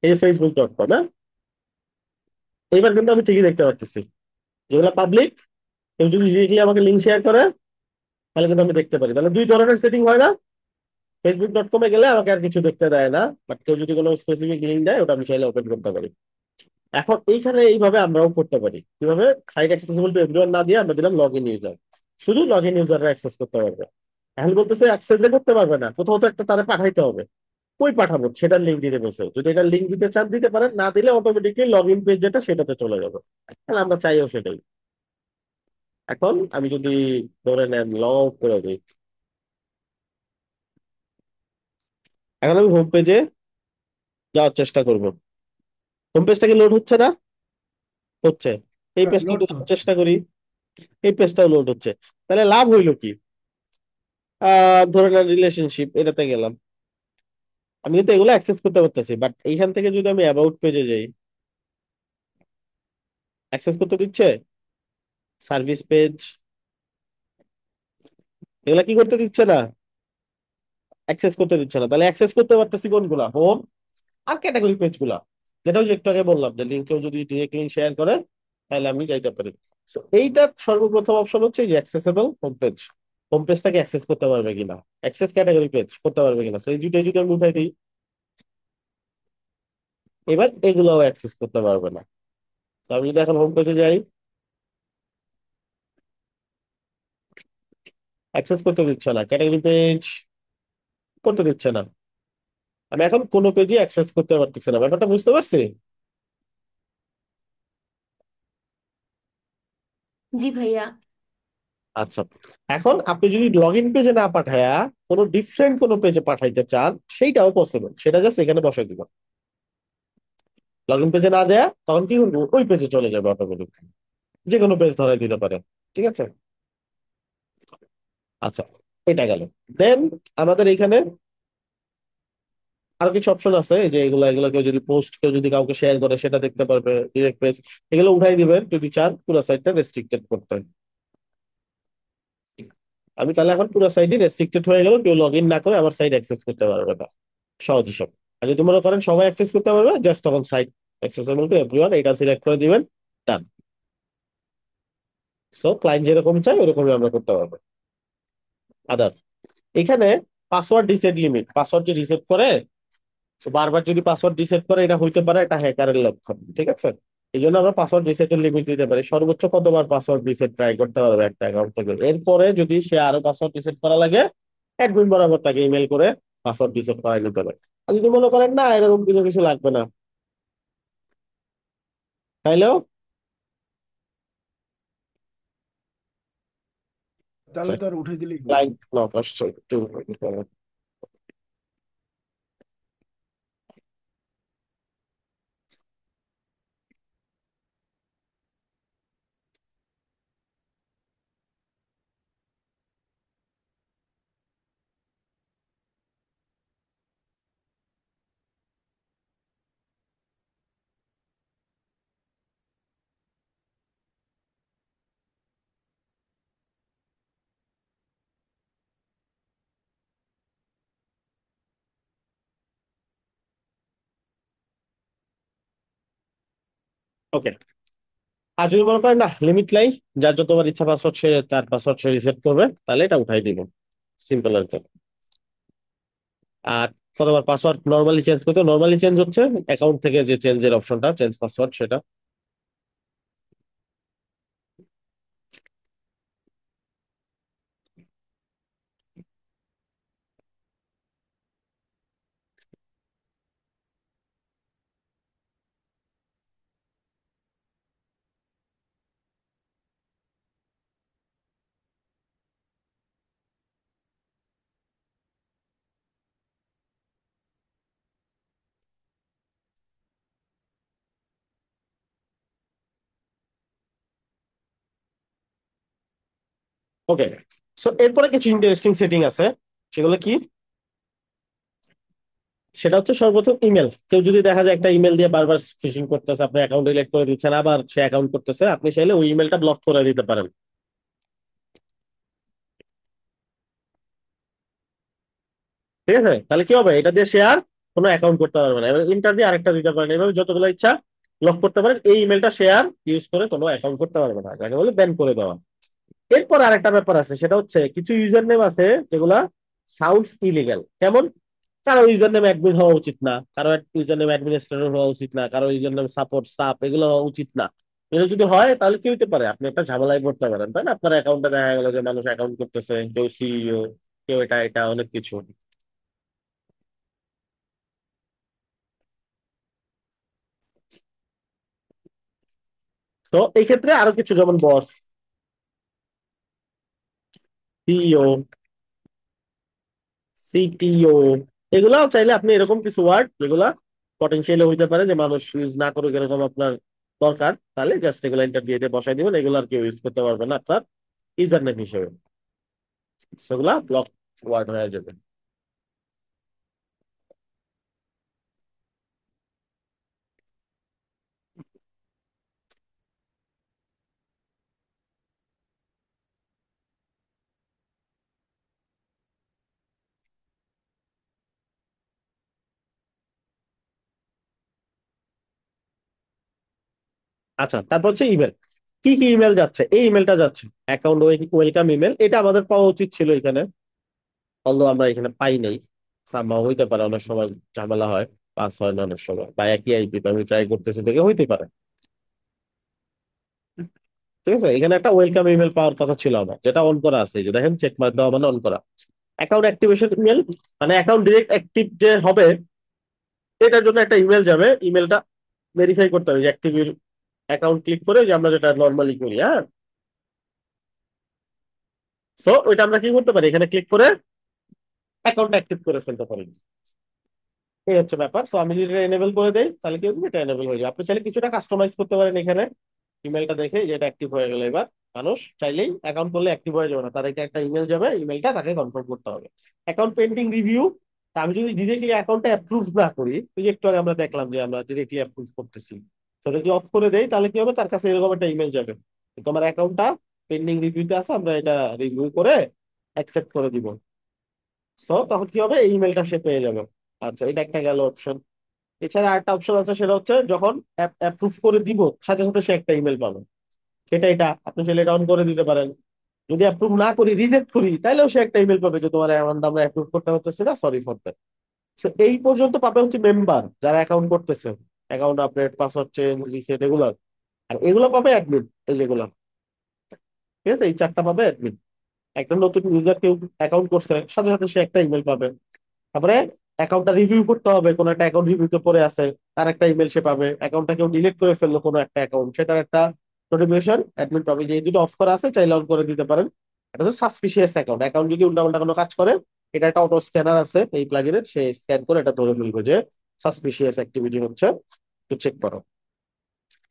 এই Facebook.com, হ্যাঁ, এইবার কিন্তু আমি ঠিকই দেখতে পাচ্ছি যেগুলো পাবলিক। কেউ যদি ডিরেক্টলি আমাকে লিঙ্ক শেয়ার করে, তাহলে কিন্তু আমি দেখতে পারি। তাহলে দুই ধরনের সেটিং হয় না? Facebook.com-এ গেলে আমাকে আর কিছু দেখতে দেয় না, বাট কেউ যদি কোনো স্পেসিফিক লিঙ্ক দেয়, ওটা আমি চাইলে ওপেন করতে পারি। এখন এইখানে এইভাবে আমরাও করতে পারি। কিভাবে? সাইট অ্যাক্সেসিবল টু এভরিওয়ান না দিয়ে আমরা দিলাম লগ ইন ইউজার, শুধু লগ ইন ইউজাররা অ্যাক্সেস করতে পারবে। এখন বলতেছে অ্যাক্সেস যে করতে পারবে না, কোথাও তো একটা তারা পাঠাইতে হবে। কই পাঠাবো, সেটার লিঙ্ক দিতে বলছে। যদি এটা লিঙ্ক দিতে চান দিতে পারেন, না দিলে অটোমেটিকলি লগ ইন পেজ যেটা সেটাতে চলে যাবে। তাহলে আমরা চাইও সেটাই। এখন আমি যদি ধরে নেন লগ আউট করে দিই, এখন আমি হোম পেজে যাওয়ার চেষ্টা করব। হোম পেজটাকে লোড হচ্ছে না? হচ্ছে। এই লোড পেজটাতে তো যাওয়ার হচ্ছে। চেষ্টা করি, এই পেজটাও লোড হচ্ছে। তাহলে লাভ হইলো কি? ধরে নেন রিলেশনশিপ, এটাতে গেলাম, আমি কিন্তু এগুলো অ্যাক্সেস করতে পারতেছি। বাট এইখান থেকে যদি আমি অ্যাবাউট পেজে যাই, অ্যাক্সেস করতে দিচ্ছে? সার্ভিস পেজ, এগুলা কি করতে দিচ্ছে না, অ্যাক্সেস করতে দিচ্ছে না। তাহলে অ্যাক্সেস করতে পারতেছি কোনগুলা, হোম আর ক্যাটাগরি পেজ গুলা, যেটা ওই যে একটু আগে বললাম যে লিঙ্ক কেউ যদি ডিরেক্ট লিঙ্ক শেয়ার করে, তাহলে আমি যাইতে পারি। So, এইটার সর্বপ্রথম অপশন হচ্ছে যে অ্যাক্সেসেবল হোম পেজ। হোম পেজটাকে অ্যাক্সেস করতে পারবে কিনা, অ্যাক্সেস ক্যাটাগরি পেজ করতে পারবে কিনা। তো এই দুইটাই যদি আমি উঠাই দিই, এবার এগুলোও অ্যাক্সেস করতে পারবে না। তো আমি যদি এখন হোম পেজে যাই, অ্যাক্সেস করতে দিচ্ছে না, ক্যাটাগরি পেজ করতে দিচ্ছে না। আমি এখন কোনো পেজই অ্যাক্সেস করতে পারতেছি না, ব্যাপারটা বুঝতে পারছি? জি ভাইয়া। আচ্ছা, এখন আপনি যদি লগ ইন পেজে না পাঠায়া কোনো ডিফারেন্ট কোনো পেজে পাঠাইতে চান, সেইটাও পসিবল, সেটা জাস্ট এখানে বসাই দিব। লগ ইন পেজে না দেয়া তখন কি করবো, ওই পেজে চলে যাবে অটোমেটিক, যে কোনো পেজ ধরাই দিতে পারে। ঠিক আছে? আচ্ছা, এটা গেল। দেন আমাদের এখানে আরো কিছু অপশন আছে, এই যে এগুলো কেউ যদি পোস্ট, কেউ যদি কাউকে শেয়ার করে সেটা দেখতে পারবে, ডিরেক্ট পেজ, এগুলো উঠাই দিবেন যদি চান পুরো সাইটটা রেস্ট্রিক্টেড করতে। আমি তাহলে এখন পুরো সাইটই রেস্ট্রিক্টেড হয়ে গেল, কেউ লগ ইন না করে আমার সাইট অ্যাক্সেস করতে পারবে না, সহজ হিসাব। আর যদি মনে করেন সবাই অ্যাক্সেস করতে পারবে, জাস্ট তখন সাইট অ্যাক্সেসেবল টু এভরিওয়ান এটা সিলেক্ট করে দিবেন, ডান। সো ক্লায়েন্ট যেরকম চাই ওরকমই আমরা করতে পারবো। আদার, এখানে পাসওয়ার্ড রিসেট লিমিট, পাসওয়ার্ড যে রিসেট করে, তো বারবার যদি পাসওয়ার্ড রিসেট করে এটা হইতে পারে এটা হ্যাকারের লক্ষণ। ঠিক আছে? এই জন্য আমরা পাসওয়ার্ড রিসেটের লিমিট দিতে পারি, সর্বোচ্চ কতবার পাসওয়ার্ড রিসেট ট্রাই করতে পারবে একটা অ্যাকাউন্ট থেকে। এরপরে যদি সে আরো পাসওয়ার্ড রিসেট করা লাগে, অ্যাডমিন বরাবর তাকে ইমেল করে পাসওয়ার্ড রিসেট করাই নিতে হবে। আর যদি মনে করেন না এরকম কিছু কিছু লাগবে না, তাইলেও তাহলে তো আর উঠে দিলেই হলো। ক্লায়েন্ট নক আসছে একটু। ওকে। আর যদি মনে করেন না লিমিট নাই, যার যতবার ইচ্ছা পাসওয়ার্ড সে তার পাসওয়ার্ড সে রিসেট করবে, তাহলে এটা উঠাই দিব। Simple as that. আর কতবার পাসওয়ার্ড নর্মালি চেঞ্জ করতে, নর্মালি চেঞ্জ হচ্ছে অ্যাকাউন্ট থেকে যে চেঞ্জের অপশনটা, চেঞ্জ পাসওয়ার্ড, সেটা। ওকে। সো এরপরে কিছু ইন্টারেস্টিং সেটিং আছে, সেগুলো কি? সেটা হচ্ছে সর্বপ্রথম ইমেল। কেউ যদি দেখা যায় একটা ইমেল দিয়ে বারবার ফিশিং করতেছে, আপনি অ্যাকাউন্ট ডিলিট করে দিচ্ছেন, আবার সে অ্যাকাউন্ট করতেছে, আপনি চাইলে ওই ইমেলটা ব্লক করে দিতে পারেন। ঠিক আছে? তাহলে কি হবে, এটা দিয়ে সে আর কোনো অ্যাকাউন্ট করতে পারবে না। এবার ইন্টার দিয়ে আরেকটা দিতে পারেন, এভাবে যতগুলো ইচ্ছা ব্লক করতে পারেন। এই ইমেলটা সে আর ইউজ করে কোনো অ্যাকাউন্ট করতে পারবে না, যাকে বলে ব্যান করে দেওয়া। এরপর আরেকটা ব্যাপার আছে, সেটা হচ্ছে কিছু ইউজার নেম আছে যেগুলা সাউন্ডস ইলিগাল। কেমন? কারো ইউজার নেম অ্যাডমিন হওয়া উচিত না, কারো ইউজার নেম অ্যাডমিনিস্ট্রেটর হওয়া উচিত না, কারো ইউজার নেম সাপোর্ট স্টাফ, এগুলো হওয়া উচিত না। এগুলো যদি হয় তাহলে কি হতে পারে, আপনি একটা ঝামেলায় পড়তে পারেন, তাই না? আপনার অ্যাকাউন্টে দেখা গেল যে মানুষ অ্যাকাউন্ট করতেছে, কেউ সিইও, কেউ এটা এটা অনেক কিছু। তো এই ক্ষেত্রে আরো কিছু, যেমন বস, সিইও, সিটিও, এগুলাও চাইলে আপনি এরকম কিছু ওয়ার্ড যেগুলা পটেনশিয়ালি হইতে পারে যে মানুষ ইউজ না করুক এরকম আপনার দরকার, তাহলে জাস্ট এগুলো এন্টার দিয়ে দিয়ে বসাই দিবেন, এগুলো আর কেউ ইউজ করতে পারবে না আপনার ইউজার নেম হিসেবে। সেগুলা ব্লক ওয়ার্ড হয়ে যাবে। আচ্ছা, তারপর হচ্ছে ইমেল। কি কি ইমেল যাচ্ছে? এই ইমেলটা যাচ্ছে অ্যাকাউন্ট ওয়েলকাম ইমেল, এটা আমাদের পাওয়া উচিত ছিল এখানে, অলদো আমরা এখানে পাই নাই। সামহাও হইতে পারে, অনেক সময় ঝামেলা হয়, পাস হয় না অনেক সময়, বা একই আইপি, আমি ট্রাই করতেছি দেখে হইতে পারে। ঠিক আছে, এখানে একটা ওয়েলকাম ইমেল পাওয়ার কথা ছিল আমার, যেটা অন করা আছে, এই যে দেখেন চেক মার্ক দেওয়া মানে অন করা। অ্যাকাউন্ট অ্যাক্টিভেশন ইমেল মানে অ্যাকাউন্ট ডিরেক্ট অ্যাক্টিভ যে হবে এটার জন্য একটা ইমেল যাবে, ইমেলটা ভেরিফাই করতে হবে যে অ্যাক্টিভ অ্যাকাউন্ট ক্লিক করে, যে আমরা যেটা নর্মালি করি। হ্যাঁ, সো ওইটা আমরা কি করতে পারি, এখানে ক্লিক করে অ্যাকাউন্ট অ্যাক্টিভ করে ফেলতে পারি। এই হচ্ছে ব্যাপার। সো আমি যদি এটা এনেবল করে দেই তাহলে কি হবে, এটা এনেবল হয়ে যাবে। আপনি চাইলে কিছুটা কাস্টমাইজ করতে পারেন এখানে, ইমেলটা দেখে যে এটা অ্যাক্টিভ হয়ে গেল। এবার মানুষ চাইলেই অ্যাকাউন্ট করলে অ্যাক্টিভ হয়ে যাবে না, তাদেরকে একটা ইমেল যাবে, ইমেলটা তাকে কনফার্ম করতে হবে। অ্যাকাউন্ট পেন্ডিং রিভিউ, আমি যদি ডিরেক্টলি অ্যাকাউন্টটা অ্যাপ্রুভ না করি, ওই যে একটু আগে আমরা দেখলাম যে আমরা ডিরেক্টলি অ্যাপ্রুভ করতেছি, সেটা যদি অফ করে দেই তাহলে কি হবে, তার কাছে এরকম একটা ইমেল যাবে, তোমার অ্যাকাউন্টটা পেন্ডিং রিভিউতে আছে, আমরা এটা রিভিউ করে অ্যাকসেপ্ট করে দিব। সো তখন কি হবে, এই ইমেলটা সে পেয়ে যাবে। আচ্ছা, এটা একটা গেল অপশন। এছাড়া আরেকটা অপশন আছে, সেটা হচ্ছে যখন অ্যাপ্রুভ করে দিব সাথে সাথে সে একটা ইমেল পাবে, সেটা এটা আপনি চাইলে এটা অন করে দিতে পারেন। যদি অ্যাপ্রুভ না করি, রিজেক্ট করি, তাহলেও সে একটা ইমেল পাবে যে তোমার অ্যামাউন্ট আমরা অ্যাপ্রুভ করতে হতেছে না, সরি ফর দ্যাট। তো এই পর্যন্ত পাবে হচ্ছে মেম্বার যারা অ্যাকাউন্ট করতেছে, account update, password change, reset, এগুলো। আর এগুলো পাবে অ্যাডমিন, এই যেগুলো, ঠিক আছে, এই চারটা পাবে অ্যাডমিন। একটা নতুন ইউজার কেউ অ্যাকাউন্ট করছে সাথে সাথে সে একটা ইমেল পাবে। তারপরে অ্যাকাউন্টটা রিভিউ করতে হবে, কোনো একটা অ্যাকাউন্ট রিভিউতে পড়ে আছে, তার একটা ইমেল সে পাবে। অ্যাকাউন্টটা কেউ ডিলিট করে ফেললো কোনো একটা অ্যাকাউন্ট, সেটার একটা নোটিফিকেশন অ্যাডমিন পাবে। যে এই দুটো অফ করা আছে চাইলে অন করে দিতে পারেন। এটা হচ্ছে সাসপিশিয়াস অ্যাকাউন্ট, অ্যাকাউন্ট যদি উল্টাপাল্টা কোনো কাজ করে, এটা একটা অটো স্ক্যানার আছে এই প্লাগইনের, সে স্ক্যান করে এটা ধরে ফেলবে যে সাসপিশিয়াস অ্যাক্টিভিটি হচ্ছে, একটু চেক করো।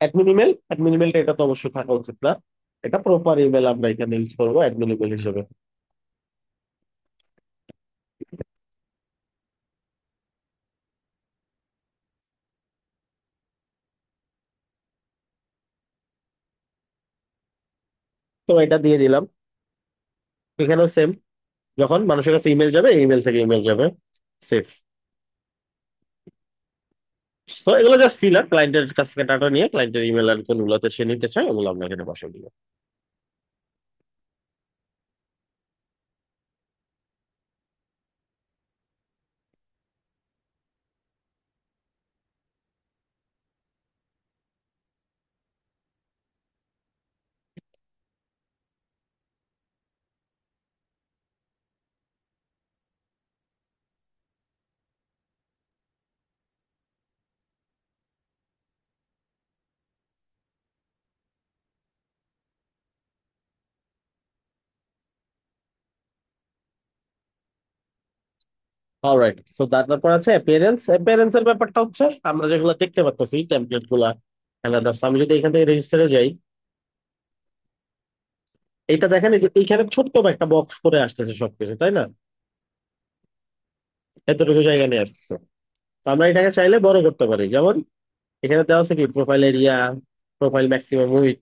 অ্যাডমিন ইমেল, অ্যাডমিন ইমেলটা এটা তো অবশ্যই থাকা উচিত না, এটা প্রপার ইমেল আমরা এখানে ইউজ করবো অ্যাডমিন ইমেল হিসেবে। তো এটা দিয়ে দিলাম, এখানেও সেম, যখন মানুষের কাছে ইমেল যাবে ইমেল থেকে ইমেল যাবে, সেফ। তো এগুলো জাস্ট ফিলার, ক্লায়েন্টের কাছ থেকে ডাটা নিয়ে ক্লায়েন্টের ইমেল আর কোনগুলোতে সে নিতে চায় ওগুলো আমরা এখানে বসে দিব। অলরাইট, সো তারপর আছে অ্যাপিয়ারেন্স। অ্যাপিয়ারেন্স এর ব্যাপারটা হচ্ছে আমরা যেগুলো দেখতে পাচ্ছি টেমপ্লেট গুলা, আমি যদি এখান থেকে রেজিস্টারে যাই, এইটা দেখেন এই যে এইখানে ছোট্ট একটা বক্স করে আসতেছে সবকিছু, তাই না, এতটুকু জায়গা নিয়ে আসতেছে। তো আমরা এটাকে চাইলে বড় করতে পারি, যেমন এখানে দেওয়া আছে কি profile area, profile maximum with,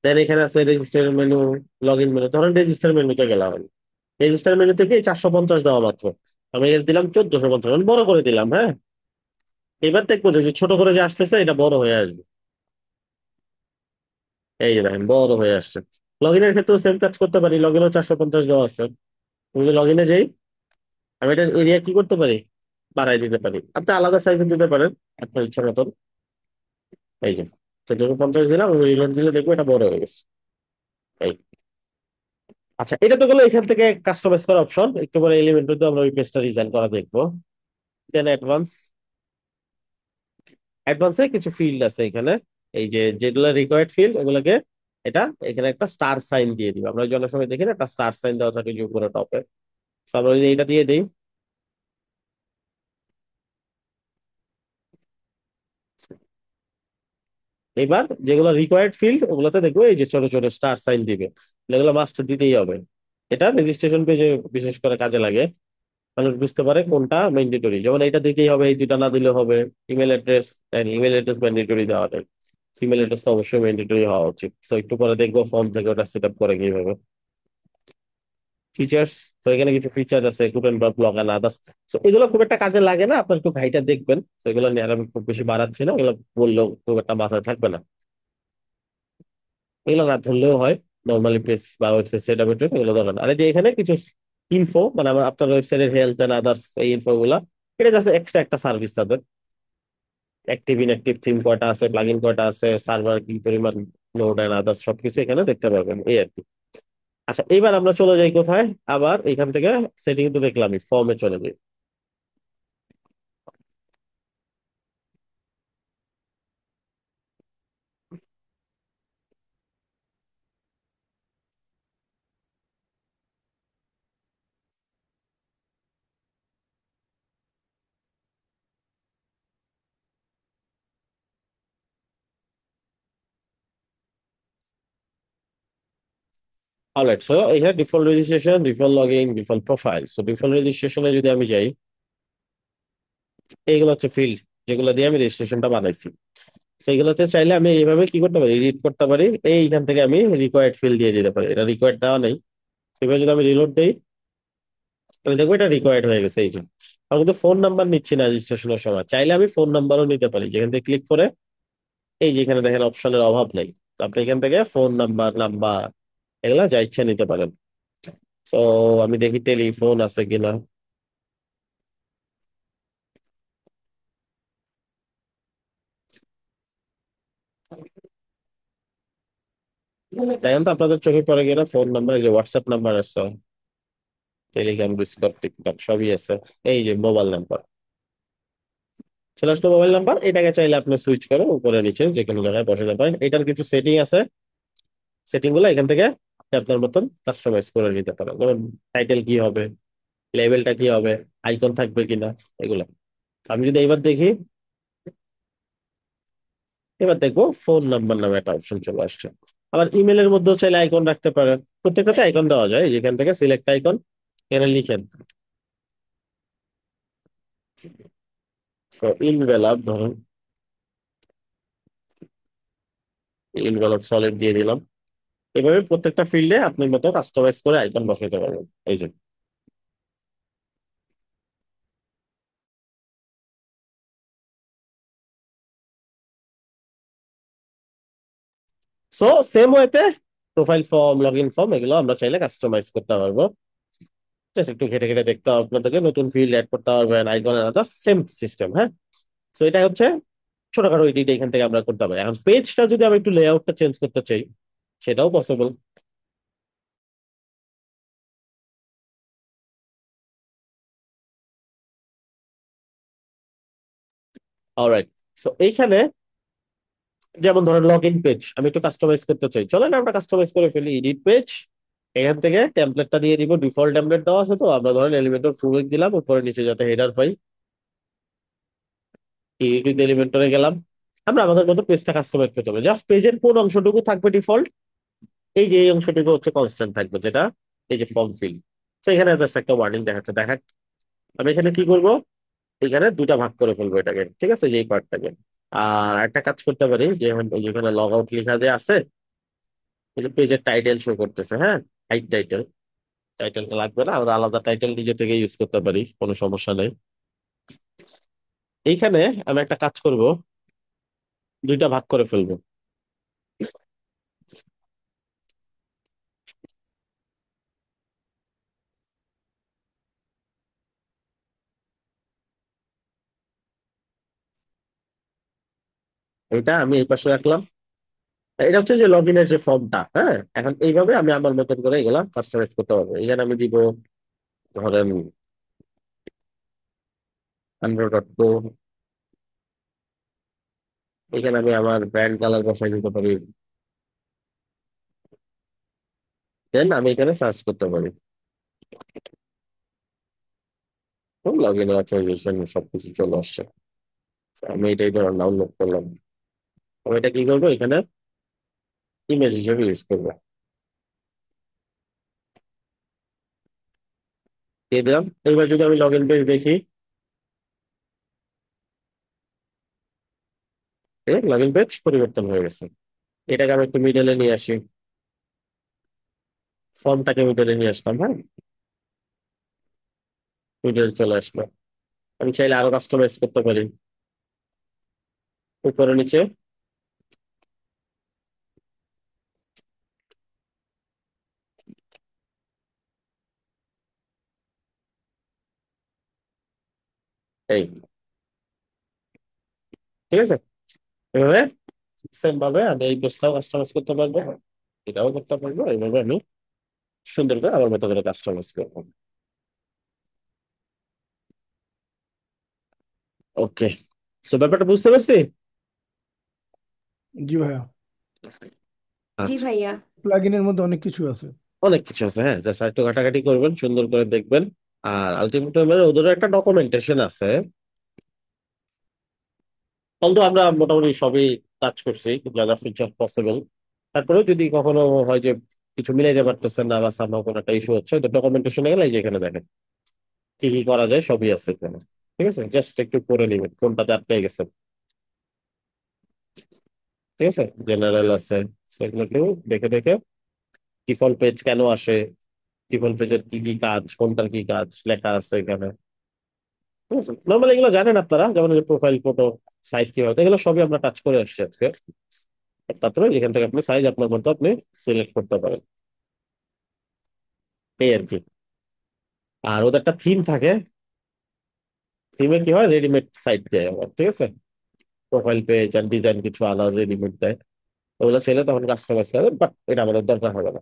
then এখানে আছে register menu, log in menu. ধরেন রেজিস্টার মেনুতে গেলাম, আমি রেজিস্টার মেনু থেকে 450 দেওয়া মাত্র, আমি এর দিলাম 1450, আমি বড় করে দিলাম। হ্যাঁ, এবার দেখবো যে ছোট করে যে আসতেছে এটা বড় হয়ে আসবে, এই যে দেখেন বড় হয়ে আসছে। লগ ইনের ক্ষেত্রেও সেম কাজ করতে পারি, লগ ইনও 450 দেওয়া আছে। তুমি যদি লগ ইনে যাই, আমি এটার এরিয়া কি করতে পারি, বাড়াই দিতে পারি। আপনি আলাদা সাইজে দিতে পারেন আপনার ইচ্ছা মতন। এই যে 1450 দিলাম, রিলোড দিলে দেখবো এটা বড় হয়ে গেছে। এই, আচ্ছা, এটা তো গেলো এখান থেকে কাস্টমাইজ করা অপশন। একটু পরে এলিমেন্টে আমরা ওই পেজটা ডিজাইন করা দেখবো। দেন অ্যাডভান্স, অ্যাডভান্সে কিছু ফিল্ড আছে এখানে, এই যে যেগুলো রিকোয়ার্ড ফিল্ড ওগুলোকে এটা এখানে একটা স্টার সাইন দিয়ে দিবে। আমরা যদি অনেক সময় দেখি না একটা স্টার সাইন দেওয়া থাকে যে উপরে টপে, আমরা যদি এটা দিয়ে দিই, এবার যেগুলো রিকোয়ার্ড ফিল্ড ওগুলোতে দেখবো এই যে ছোট ছোট স্টার সাইন দিবে, এগুলো মাস্ট দিতেই হবে। এটা রেজিস্ট্রেশন পেজে বিশেষ করে কাজে লাগে, মানুষ বুঝতে পারে কোনটা ম্যান্ডেটরি। যেমন এটা দিতেই হবে, এই দুইটা না দিলে হবে। Email address, email address mandatory দেওয়া যায়, ইমেল অ্যাড্রেস তো অবশ্যই ম্যান্ডেটরি হওয়া উচিত। তো একটু পরে দেখবো ফর্ম থেকে ওটা সেট আপ করে কিভাবে। ফিচার্স, তো এখানে কিছু ফিচার আছে, কুপন বা ব্লক এন্ড আদার্স। তো এগুলো খুব একটা কাজে লাগে না, আপনার একটু ঘাইটা দেখবেন। তো এগুলো নিয়ে আর আমি খুব বেশি বাড়াচ্ছি না, এগুলো বললেও খুব একটা মাথায় থাকবে না, এগুলো না ধরলেও হয়। নর্মালি পেজ বা ওয়েবসাইট সেট আপ এগুলো ধরেন। আর এই যে এখানে কিছু ইনফো, মানে আমার আপনার ওয়েবসাইটের হেলথ এন্ড আদার্স, এই ইনফো গুলা, এটা জাস্ট এক্সট্রা একটা সার্ভিস তাদের। অ্যাক্টিভ ইনঅ্যাক্টিভ থিম কয়টা আছে, প্লাগইন কয়টা আছে, সার্ভার কি পরিমাণ লোড এন্ড আদার্স সবকিছু এখানে দেখতে পারবেন, এই আর কি। আচ্ছা, এবার আমরা চলে যাই কোথায়, আবার এখান থেকে সেটিং তো দেখলামই, ফর্মে চলে যাই। অলরাইট, সো এখানে default registration, default log in, default profile. So default রেজিস্ট্রেশনে যদি আমি যাই, এইগুলো হচ্ছে ফিল্ড যেগুলো দিয়ে আমি রেজিস্ট্রেশনটা বানাইছি। সেইগুলোতে চাইলে আমি এইভাবে কি করতে পারি, এডিট করতে পারি। এইখান থেকে আমি রিকোয়ার্ড ফিল্ড দিয়ে দিতে পারি, এটা রিকোয়ার্ড দেওয়া নেই। এবার যদি আমি রিলোড দিই, আমি দেখবো এটা রিকোয়ার্ড হয়ে গেছে। এই যে আমি কিন্তু ফোন নাম্বার নিচ্ছি না রেজিস্ট্রেশনের সময়, চাইলে আমি ফোন নাম্বারও নিতে পারি। যেখান থেকে ক্লিক করে এই যে এখানে দেখেন অপশনের অভাব নেই, তো আপনি এখান থেকে ফোন নাম্বার, নাম্বার এগুলা যা ইচ্ছা নিতে পারেন। তো আমি দেখি টেলিফোন আছে কিনা। দেখেন তো আপনাদের চোখে পড়ে কিনা ফোন নাম্বার, এই যে হোয়াটসঅ্যাপ নাম্বার আছে, টেলিগ্রাম, ডিসকর্ড, টিকটক সবই আছে। এই যে মোবাইল নাম্বার চলে আসলো, মোবাইল নাম্বার। এটাকে চাইলে আপনি সুইচ করে উপরে নিচে যে কোনো জায়গায় বসাতে পারেন। এটার কিছু সেটিং আছে, সেটিং গুলো এখান থেকে আপনার মতন কাস্টমাইজ করে নিতে পারেন। যেমন টাইটেল কি হবে, লেভেলটা কি হবে, আইকন থাকবে কিনা, এগুলো। আমি যদি এবার দেখি, এবার দেখবো ফোন নাম্বার নামে একটা অপশন চলে আসছে। আবার ইমেলের মধ্যেও চাইলে আইকন রাখতে পারেন, প্রত্যেকটাতে আইকন দেওয়া যায়। যেখান থেকে সিলেক্ট আইকন, এখানে লিখেন ইনভেলপ, ধরুন ইনভেলপ সলিড দিয়ে দিলাম। এভাবে প্রত্যেকটা ফিল্ডে আপনার মতো কাস্টমাইজ করে আইকন বসাতে পারবেন। এই যে, সো সেম ওয়েতে profile form, log in form এগুলো আমরা চাইলে কাস্টমাইজ করতে পারবো। জাস্ট একটু ঘেটে ঘেটে দেখতে হবে আপনাদেরকে, নতুন ফিল্ড অ্যাড করতে পারবেন, আইকন আলাদা, সেম সিস্টেম। হ্যাঁ, তো এটা হচ্ছে ছোটখাটো এডিট এখান থেকে আমরা করতে পারি। এখন পেজটা যদি আমি একটু লেআউটটা চেঞ্জ করতে চাই, সেটাও পসিবল। অলরাইট, সো এইখানে যেমন ধরেন লগ ইন পেজ আমি একটু কাস্টমাইজ করতে চাই, চলেন আমরা কাস্টমাইজ করে ফেলি। এডিট পেজ, এখান থেকে টেমপ্লেটটা দিয়ে দিব। ডিফল্ট টেমপ্লেট দেওয়া আছে, তো আমরা ধরেন এলিমেন্টর ফুল দিলাম, উপরে নিচে যাতে হেডার পাই। এডিট এলিমেন্টরে গেলাম। আমরা আমাদের মতো পেজটা কাস্টমাইজ করতে হবে। জাস্ট পেজের কোন অংশটুকু থাকবে ডিফল্ট, এই যে এই অংশটুকু হচ্ছে কনস্ট্যান্ট থাকবে, যেটা এই যে ফর্ম ফিল। তো এখানে জাস্ট একটা ওয়ার্নিং দেখাচ্ছে, দেখাক। আমি এখানে কি করব, এখানে দুইটা ভাগ করে ফেলবো এটাকে, ঠিক আছে, যেই পার্টটাকে। আর একটা কাজ করতে পারি, যেখানে লগ আউট লেখা দিয়ে আছে, এই যে পেজের টাইটেল শো করতেছে, হ্যাঁ, হাইড টাইটেল। টাইটেলটা লাগবে না, আমরা আলাদা টাইটেল নিজে থেকে ইউজ করতে পারি, কোনো সমস্যা নেই। এইখানে আমি একটা কাজ করব, দুইটা ভাগ করে ফেলবো। এটা আমি এই পাশে রাখলাম। এটা হচ্ছে যে লগ ইনের যে ফর্মটা। হ্যাঁ, এখন এইভাবে আমি আমার মতন করে এগুলা কাস্টমাইজ করতে পারবো। এখানে আমি দিব ধরেন 100.co। এখানে আমি আমার ব্র্যান্ড কালার বসাই দিতে পারি। দেন আমি এখানে সার্চ করতে পারি, লগ ইন অথরাইজেশন সবকিছু চলে আসছে। আমি এটাই ধরেন ডাউনলোড করলাম। আমি এটা কি করবো, এখানে ইমেজ হিসেবে ইউজ করবো, দিয়ে দিলাম। এইবার যদি আমি লগ ইন পেজ দেখি, লগ ইন পেজ পরিবর্তন হয়ে গেছে। এটাকে আমি একটু মিডলে নিয়ে আসি, ফর্মটাকে মিডলে নিয়ে আসলাম। হ্যাঁ, মিডল চলে আসলো। আমি চাইলে আরো কাস্টমাইজ করতে পারি, উপরে নিচে। এই, ঠিক আছে, এভাবে সেম ভাবে আমি এই পেজটাও কাস্টমাইজ করতে পারবো, এটাও করতে পারবো, এইভাবে আমি সুন্দর করে আমার মতো করে কাস্টমাইজ করবো। ওকে, সো ব্যাপারটা বুঝতে পারছি। জি ভাইয়া, জি আচ্ছা, ভাইয়া। প্লাগইনের মধ্যে অনেক কিছু আছে। অনেক কিছু আছে, হ্যাঁ, জাস্ট একটু ঘাটাঘাটি করবেন, সুন্দর করে দেখবেন। আর আলটিমেটলি ওদের একটা ডকুমেন্টেশন আছে, কিন্তু আমরা মোটামুটি সবই টাচ করছি যা যা ফিচার পসিবল। তারপরেও যদি কখনো হয় যে কিছু মিলাইতে পারতেছেন না বা সামহাও কোনো একটা ইস্যু হচ্ছে, তো ডকুমেন্টেশনে গেলে এই যে এখানে দেখেন কি কি করা যায় সবই আছে এখানে। ঠিক আছে, জাস্ট একটু করে নিবেন কোনটাতে আটকে গেছে। ঠিক আছে, জেনারেল আছে, সেগুলো একটু দেখে দেখে, ডিফল্ট পেজ কেন আসে, ডিফল্ট পেজের কি কি কাজ, কোনটার কি কাজ লেখা আছে এখানে। ঠিক আছে, নর্মালি এগুলো জানেন আপনারা, যেমন প্রোফাইল ফটো সাইজ কি হয়, এগুলো সবই আমরা টাচ করে আসছি আজকে। তারপরে এখান থেকে আপনি সাইজ আপনার মতো আপনি সিলেক্ট করতে পারেন, এই আর কি। আর ওদের একটা থিম থাকে, থিমে কি হয়, রেডিমেড সাইট দেয় আমার, ঠিক আছে, প্রোফাইল পেজ আর ডিজাইন কিছু আলাদা রেডিমেড দেয়, ওগুলো চাইলে তখন কাস্টমাইজ করে, বাট এটা আমাদের দরকার হবে না,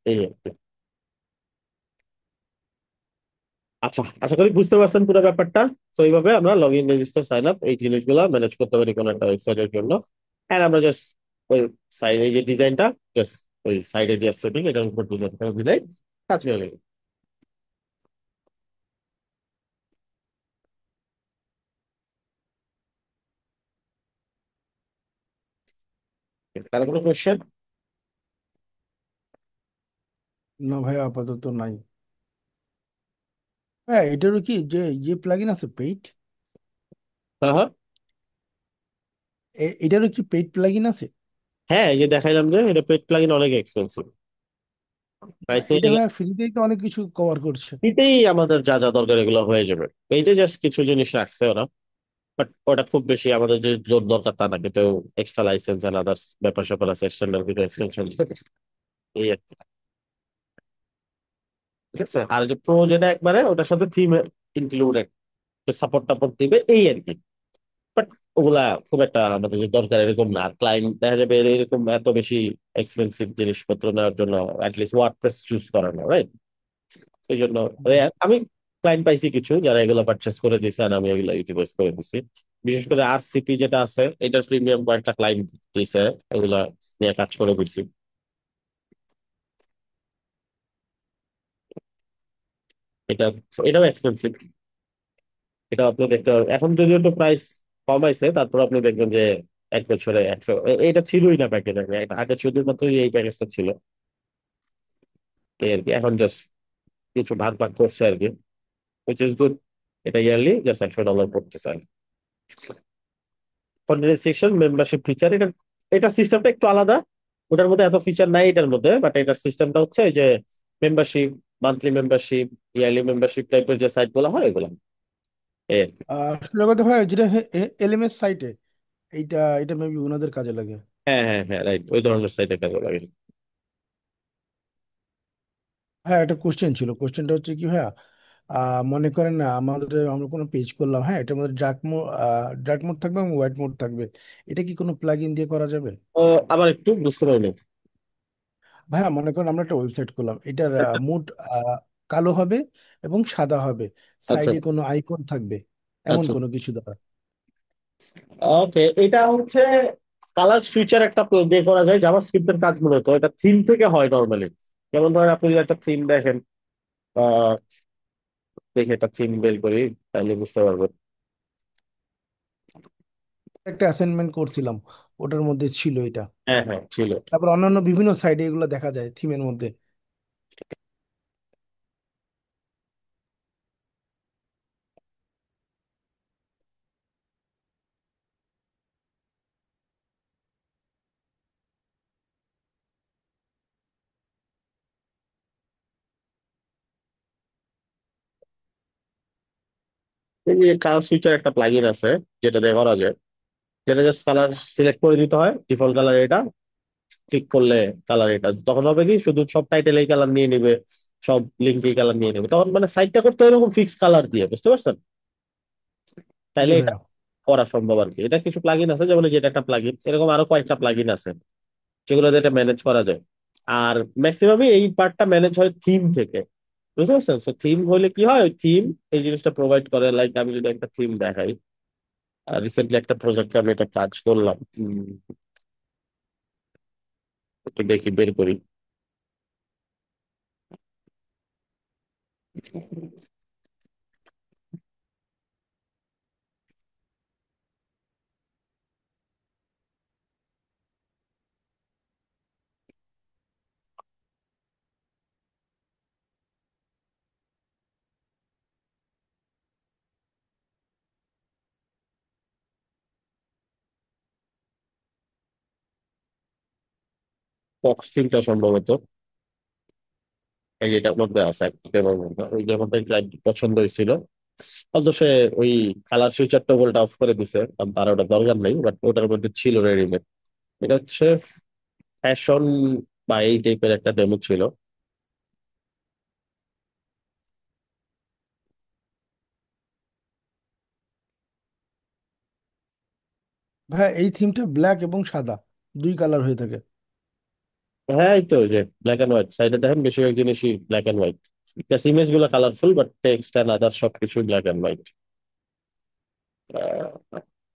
এই আর কি। আচ্ছা, আশা করি বুঝতে পারছেন পুরো ব্যাপারটা। তো এইভাবে আমরা log in, register, sign up এই জিনিসগুলো ম্যানেজ করতে পারি কোনো একটা ওয়েবসাইটের জন্য। আর আমরা জাস্ট ওই সাইড, এই যে ডিজাইনটা, জাস্ট ওই সাইডে যে সেটিং এটার উপর ডিজাইন করে দিলেই কাজ হয়ে গেল। কারো কোনো কোয়েশ্চেন? না ভাইয়া, আপাতত নাই। হ্যাঁ, এটারও কি যে প্লাগইন আছে পেইড, হ্যাঁ হ্যাঁ। এটারও কি পেইড প্লাগইন আছে? হ্যাঁ, এই যে দেখাইলাম যে এটা পেড প্লাগইন অনেক এক্সপেন্সিভ প্রাইসে। এটা ভাইয়া ফ্রিতেই তো অনেক কিছু কভার করছে। এটাই আমাদের যা যা দরকার এগুলো হয়ে যাবে। এইটা জাস্ট কিছু জিনিস রাখছে ওরা, বাট ওটা খুব বেশি আমাদের যে জোর দরকার তা না, কিন্তু এক্সট্রা লাইসেন্স এন্ড আদার্স ব্যাপার স্যাপার আছে, এক্সটেন্ডার কিছু এক্সটেনশন, এই আর কি। ঠিক আছে, আর যে প্রো যেটা একবারে ওটার সাথে থিম ইনক্লুডেড, সাপোর্ট টাপোর্ট দিবে এই আর কি। বাট ওগুলা খুব একটা আমাদের যে দরকার এরকম না। আর ক্লায়েন্ট দেখা যাবে এরকম এত বেশি এক্সপেন্সিভ জিনিসপত্র নেওয়ার জন্য অ্যাটলিস্ট ওয়ার্ডপ্রেস চুজ করে না, রাইট? সেই জন্য জি। আমি ক্লায়েন্ট পাইছি কিছু যারা এগুলো পারচেস করে দিছে, আর আমি এগুলো ইউটিলাইজ করে দিছি। বিশেষ করে আরসিপি যেটা আছে, এটার প্রিমিয়াম কয়েকটা ক্লায়েন্ট দিছে, এগুলা নিয়ে কাজ করে দিছি। এটা, এটাও এক্সপেন্সিভ, এটা আপনি দেখতে পাবেন। এখন যদিও একটু প্রাইস কমাইছে, তারপর আপনি দেখবেন যে এক বছরে 100, এটা ছিলই না প্যাকেজ আগে, আগে শুধুমাত্র এই প্যাকেজটা ছিল, এই আর কি। এখন জাস্ট কিছু ভাগ ভাগ করছে আর কি, উইচ ইজ গুড। এটা ইয়ারলি জাস্ট $100 পড়তেছে। কন্টেন্ট সেকশন মেম্বারশিপ ফিচার, এটা এটা সিস্টেমটা একটু আলাদা, ওটার মধ্যে এত ফিচার নাই এটার মধ্যে, বাট এটার সিস্টেমটা হচ্ছে এই যে membership, monthly membership, yearly membership টাইপের যে সাইট গুলো হয় এগুলো, এই আর কি। আসলে কথা ভাই, যেটা এলএমএস সাইটে, এইটা এটা মেবি ওনাদের কাজে লাগে। হ্যাঁ হ্যাঁ হ্যাঁ, রাইট, ওই ধরনের সাইটের কাজে লাগে। হ্যাঁ, একটা কোশ্চেন ছিল, কোশ্চেনটা হচ্ছে কি ভাইয়া, মনে করেন না আমরা কোনো পেজ করলাম, হ্যাঁ, এটার মধ্যে ডার্ক মোড থাকবে এবং হোয়াইট মোড থাকবে, এটা কি কোনো প্লাগইন দিয়ে করা যাবে? ও, আবার একটু বুঝতে পারিনি। ভাইয়া মনে করেন আমরা একটা ওয়েবসাইট করলাম, এটার মোড কালো হবে এবং সাদা হবে, আচ্ছা সাইডে কোনো আইকন থাকবে, এমন আচ্ছা, কোনো কিছু দ্বারা। ওকে, এটা হচ্ছে কালার সুইচার একটা দিয়ে করা যায়, জাভাস্ক্রিপ্টের কাজ মূলত এটা থিম থেকে হয় নর্মালি। যেমন ধরেন আপনি যদি একটা থিম দেখেন, আহ দেখে একটা থিম বের করি, তাহলে বুঝতে পারবেন। একটা অ্যাসাইনমেন্ট করছিলাম, ওটার মধ্যে ছিল এটা। হ্যাঁ হ্যাঁ ছিল। তারপর অন্যান্য বিভিন্ন সাইডে এগুলো দেখা যায় থিমের মধ্যে। এই যে কালার সুইচার একটা প্লাগইন আছে, যেটা দিয়ে করা যায়, যেটা জাস্ট কালার সিলেক্ট করে দিতে হয়, ডিফল্ট কালার এটা, ক্লিক করলে কালার এটা, তখন হবে কি শুধু সব টাইটেল এই কালার নিয়ে নিবে, সব লিঙ্ক এই কালার নিয়ে নেবে, তখন মানে সাইটটা করতে হয় এরকম ফিক্স কালার দিয়ে, বুঝতে পারছেন? জি তাইলে এটা ভাইয়া। করা সম্ভব আর কি। এটা কিছু প্লাগইন আছে, যেমন এই যে এটা একটা প্লাগইন, এরকম আরো কয়েকটা প্লাগইন আছে যেগুলো দিয়ে এটা ম্যানেজ করা যায়। আর ম্যাক্সিমামই এই পার্টটা ম্যানেজ হয় থিম থেকে, বুঝতে পারছেন? তো থিম হলে কি হয়, ওই থিম এই জিনিসটা প্রোভাইড করে। লাইক আমি যদি একটা থিম দেখাই, রিসেন্টলি একটা প্রজেক্টে আমি এটা কাজ করলাম, একটু দেখি বের করি। ফক্স থিমটা সম্ভবত এই যে এটার মধ্যে আছে একটা demo র মধ্যে। ওই যেমনটা ক্লায়েন্ট পছন্দ হয়েছিল, অন্তত সে ওই কালার সুইচার টগলটা অফ করে দিছে, কারণ তার ওটা দরকার নেই, বাট ওটার মধ্যে ছিল রেডিমেড। এটা হচ্ছে ফ্যাশন বা এই টাইপের একটা ডেমো ছিল। ভাইয়া এই থিমটা ব্ল্যাক এবং সাদা দুই কালার হয়ে থাকে। হ্যাঁ, এই তো ওই যে ব্ল্যাক এন্ড হোয়াইট, সাইডে দেখেন বেশিরভাগ জিনিসই black and white. Just image গুলো colourful, but text and other সবকিছু ব্ল্যাক এন্ড হোয়াইট।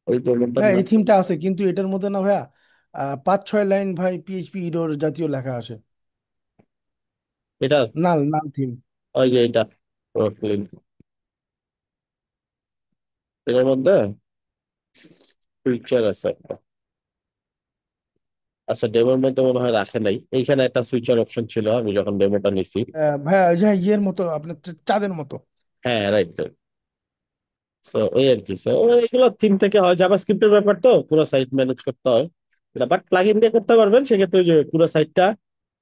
ওই ডেমোটার ভাইয়া এই নাম থিমটা আছে, কিন্তু এটার মধ্যে না ভাইয়া 5-6 লাইন ভাই পিএইচপি ইরোর জাতীয় লেখা আসে। এটা, নাল নাল থিম। ওই যে এটা ব্রুকলিন, এটার মধ্যে ফিচার আছে একটা। আচ্ছা, ডেমোর মধ্যে মনে হয় রাখে নাই, এইখানে একটা সুইচার অপশন ছিল আমি যখন ডেমোটা নিছি। ভাইয়া ওই যে ইয়ের মতো আপনার চাঁদের মতো। হ্যাঁ, রাইট। সো এই আর কি, সো এগুলো থিম থেকে হয়, জাভাস্ক্রিপ্টের ব্যাপার তো পুরো সাইট ম্যানেজ করতে হয়। এটা বাট প্লাগইন দিয়ে করতে পারবেন, সেক্ষেত্রে ওই যে পুরো সাইটটা